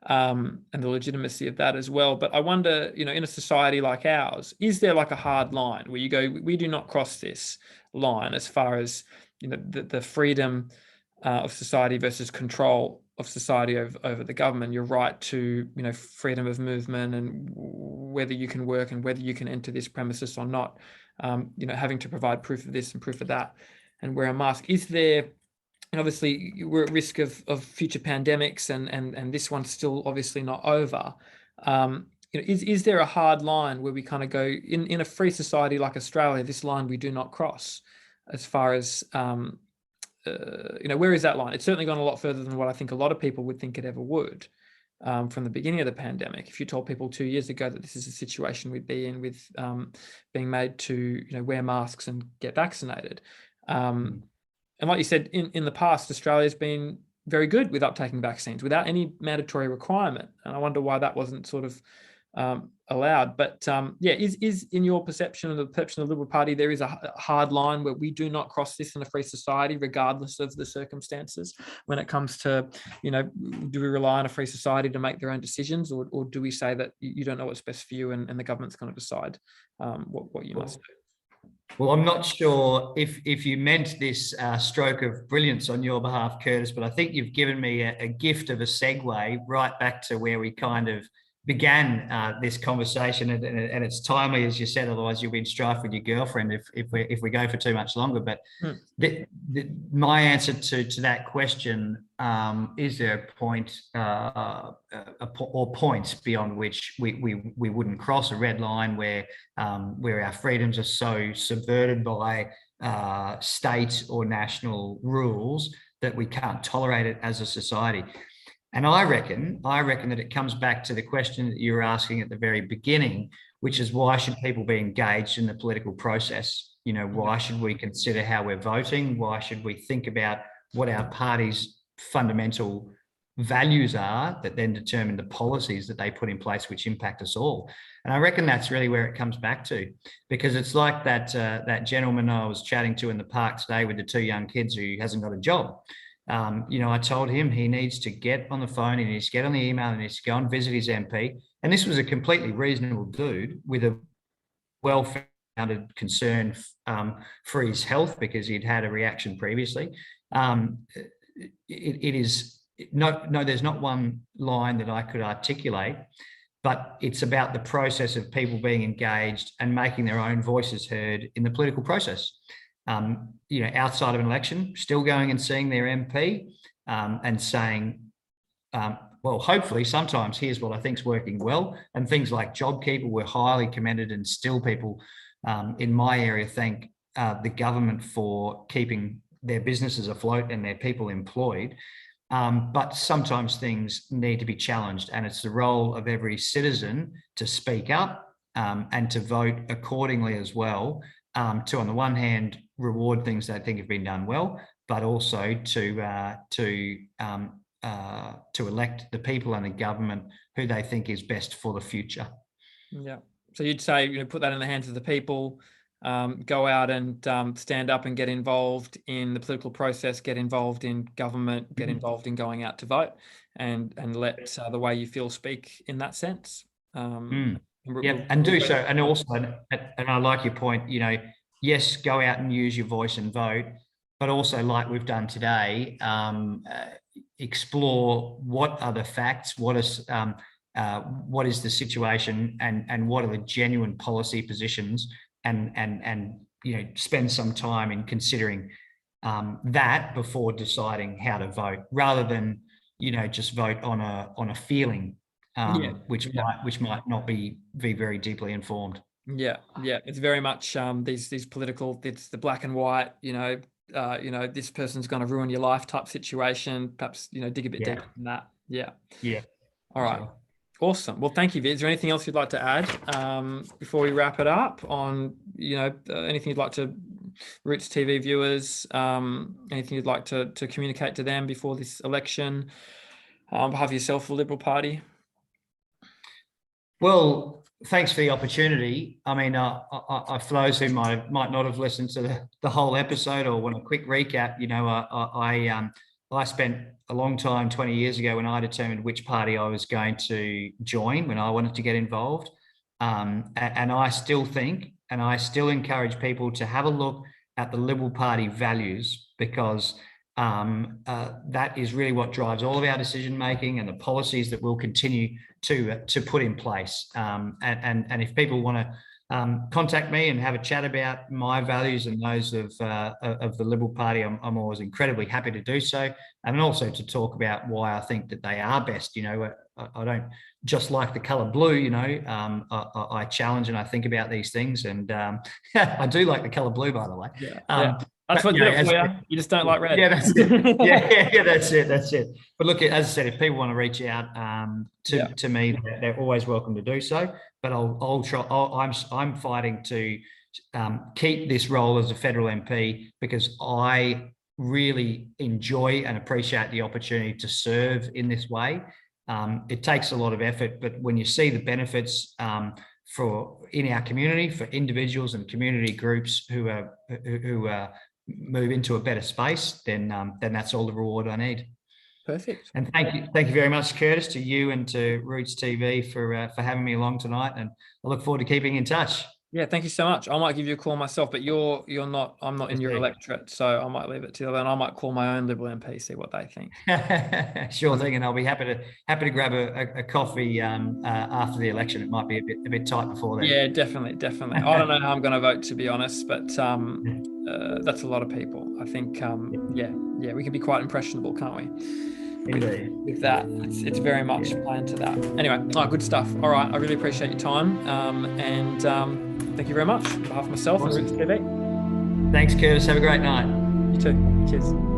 and the legitimacy of that as well. But I wonder, you know, in a society like ours, is there like a hard line where you go, we do not cross this line as far as, you know, the freedom of society versus control of society over the government, your right to, you know, freedom of movement, and whether you can work and whether you can enter this premises or not, you know, having to provide proof of this and proof of that, and wear a mask. Is there, and obviously we're at risk of future pandemics, and this one's still obviously not over. You know, is there a hard line where we kind of go, in a free society like Australia, this line we do not cross, as far as you know, where is that line? It's certainly gone a lot further than what I think a lot of people would think it ever would, from the beginning of the pandemic. If you told people 2 years ago that this is a situation we'd be in, with being made to, you know, wear masks and get vaccinated. And like you said, in the past, Australia's been very good with uptaking vaccines without any mandatory requirement. And I wonder why that wasn't sort of allowed. But yeah, is in your perception, of the perception of the Liberal Party, there is a hard line where we do not cross this in a free society, regardless of the circumstances, when it comes to, you know, do we rely on a free society to make their own decisions, or do we say that you don't know what's best for you, and the government's going to decide what you must do? Well, I'm not sure if you meant this stroke of brilliance on your behalf, Curtis, but I think you've given me a gift of a segue right back to where we kind of began this conversation, and it's timely, as you said. Otherwise, you'll be in strife with your girlfriend if we go for too much longer. But my answer to that question, is there a point or points beyond which we wouldn't cross a red line where our freedoms are so subverted by state or national rules that we can't tolerate it as a society? And I reckon that it comes back to the question that you were asking at the very beginning, which is, why should people be engaged in the political process? You know, why should we consider how we're voting? Why should we think about what our party's fundamental values are that then determine the policies that they put in place, which impact us all? And I reckon that's really where it comes back to, because it's like that gentleman I was chatting to in the park today with the 2 young kids who hasn't got a job. You know, I told him he needs to get on the phone, he needs to get on the email, he needs to go and visit his MP. And this was a completely reasonable dude with a well-founded concern for his health, because he'd had a reaction previously. It is no, there's not one line that I could articulate, but it's about the process of people being engaged and making their own voices heard in the political process. You know, outside of an election, still going and seeing their MP and saying, well, hopefully sometimes here's what I think's working well. And things like JobKeeper were highly commended, and still people in my area thank the government for keeping their businesses afloat and their people employed. But sometimes things need to be challenged, and it's the role of every citizen to speak up and to vote accordingly as well, to, on the one hand, reward things they think have been done well, but also to elect the people and the government who they think is best for the future. Yeah. So you'd say, you know, put that in the hands of the people, go out and stand up and get involved in the political process, get involved in government, get involved in going out to vote, and let the way you feel speak in that sense. Yep, and do so. And also, and I like your point, you know, yes, go out and use your voice and vote, but also, like we've done today, explore what are the facts, what is the situation, and what are the genuine policy positions, and you know, spend some time in considering that before deciding how to vote, rather than, you know, just vote on a feeling, which might not be very deeply informed. Yeah, it's very much these political. It's the black and white. You know, this person's going to ruin your life type situation. Perhaps, you know, dig a bit deeper than that. Yeah. All right. Sure. Awesome. Well, thank you, Viz. Is there anything else you'd like to add before we wrap it up? On, you know, anything you'd like to Roots TV viewers? Anything you'd like to communicate to them before this election on behalf of yourself, the Liberal Party? Well, thanks for the opportunity. I mean, for those who might not have listened to the whole episode or want a quick recap, you know, I spent a long time, 20 years ago, when I determined which party I was going to join, when I wanted to get involved. And I still think, and I still encourage people to have a look at the Liberal Party values, because that is really what drives all of our decision making and the policies that we'll continue to put in place. And if people want to contact me and have a chat about my values and those of the Liberal Party, I'm always incredibly happy to do so, and also to talk about why I think that they are best. You know, I don't just like the colour blue. You know, I challenge and I think about these things, and I do like the colour blue, by the way. That's what you just don't like red. Yeah, that's it. Yeah, that's it. But look, as I said, if people want to reach out to me, they're always welcome to do so. But I'll try. I'm fighting to keep this role as a federal MP, because I really enjoy and appreciate the opportunity to serve in this way. It takes a lot of effort, but when you see the benefits in our community, for individuals and community groups who move into a better space, then that's all the reward I need. Perfect. And thank you very much, Curtis, to you and to Roots TV for having me along tonight, and I look forward to keeping in touch. Yeah, thank you so much. I might give you a call myself, but you're not. I'm not in your electorate, so I might leave it to you. And I might call my own Liberal MP, see what they think. Sure thing, and I'll be happy to grab a coffee after the election. It might be a bit tight before then. Yeah, definitely. I don't know how I'm going to vote, to be honest, but that's a lot of people. I think we can be quite impressionable, can't we? Indeed. With that, it's very much playing to that. Anyway, good stuff. All right, I really appreciate your time, and thank you very much on behalf of myself and Roots TV. Thanks, Curtis. Have a great night. You too. Cheers.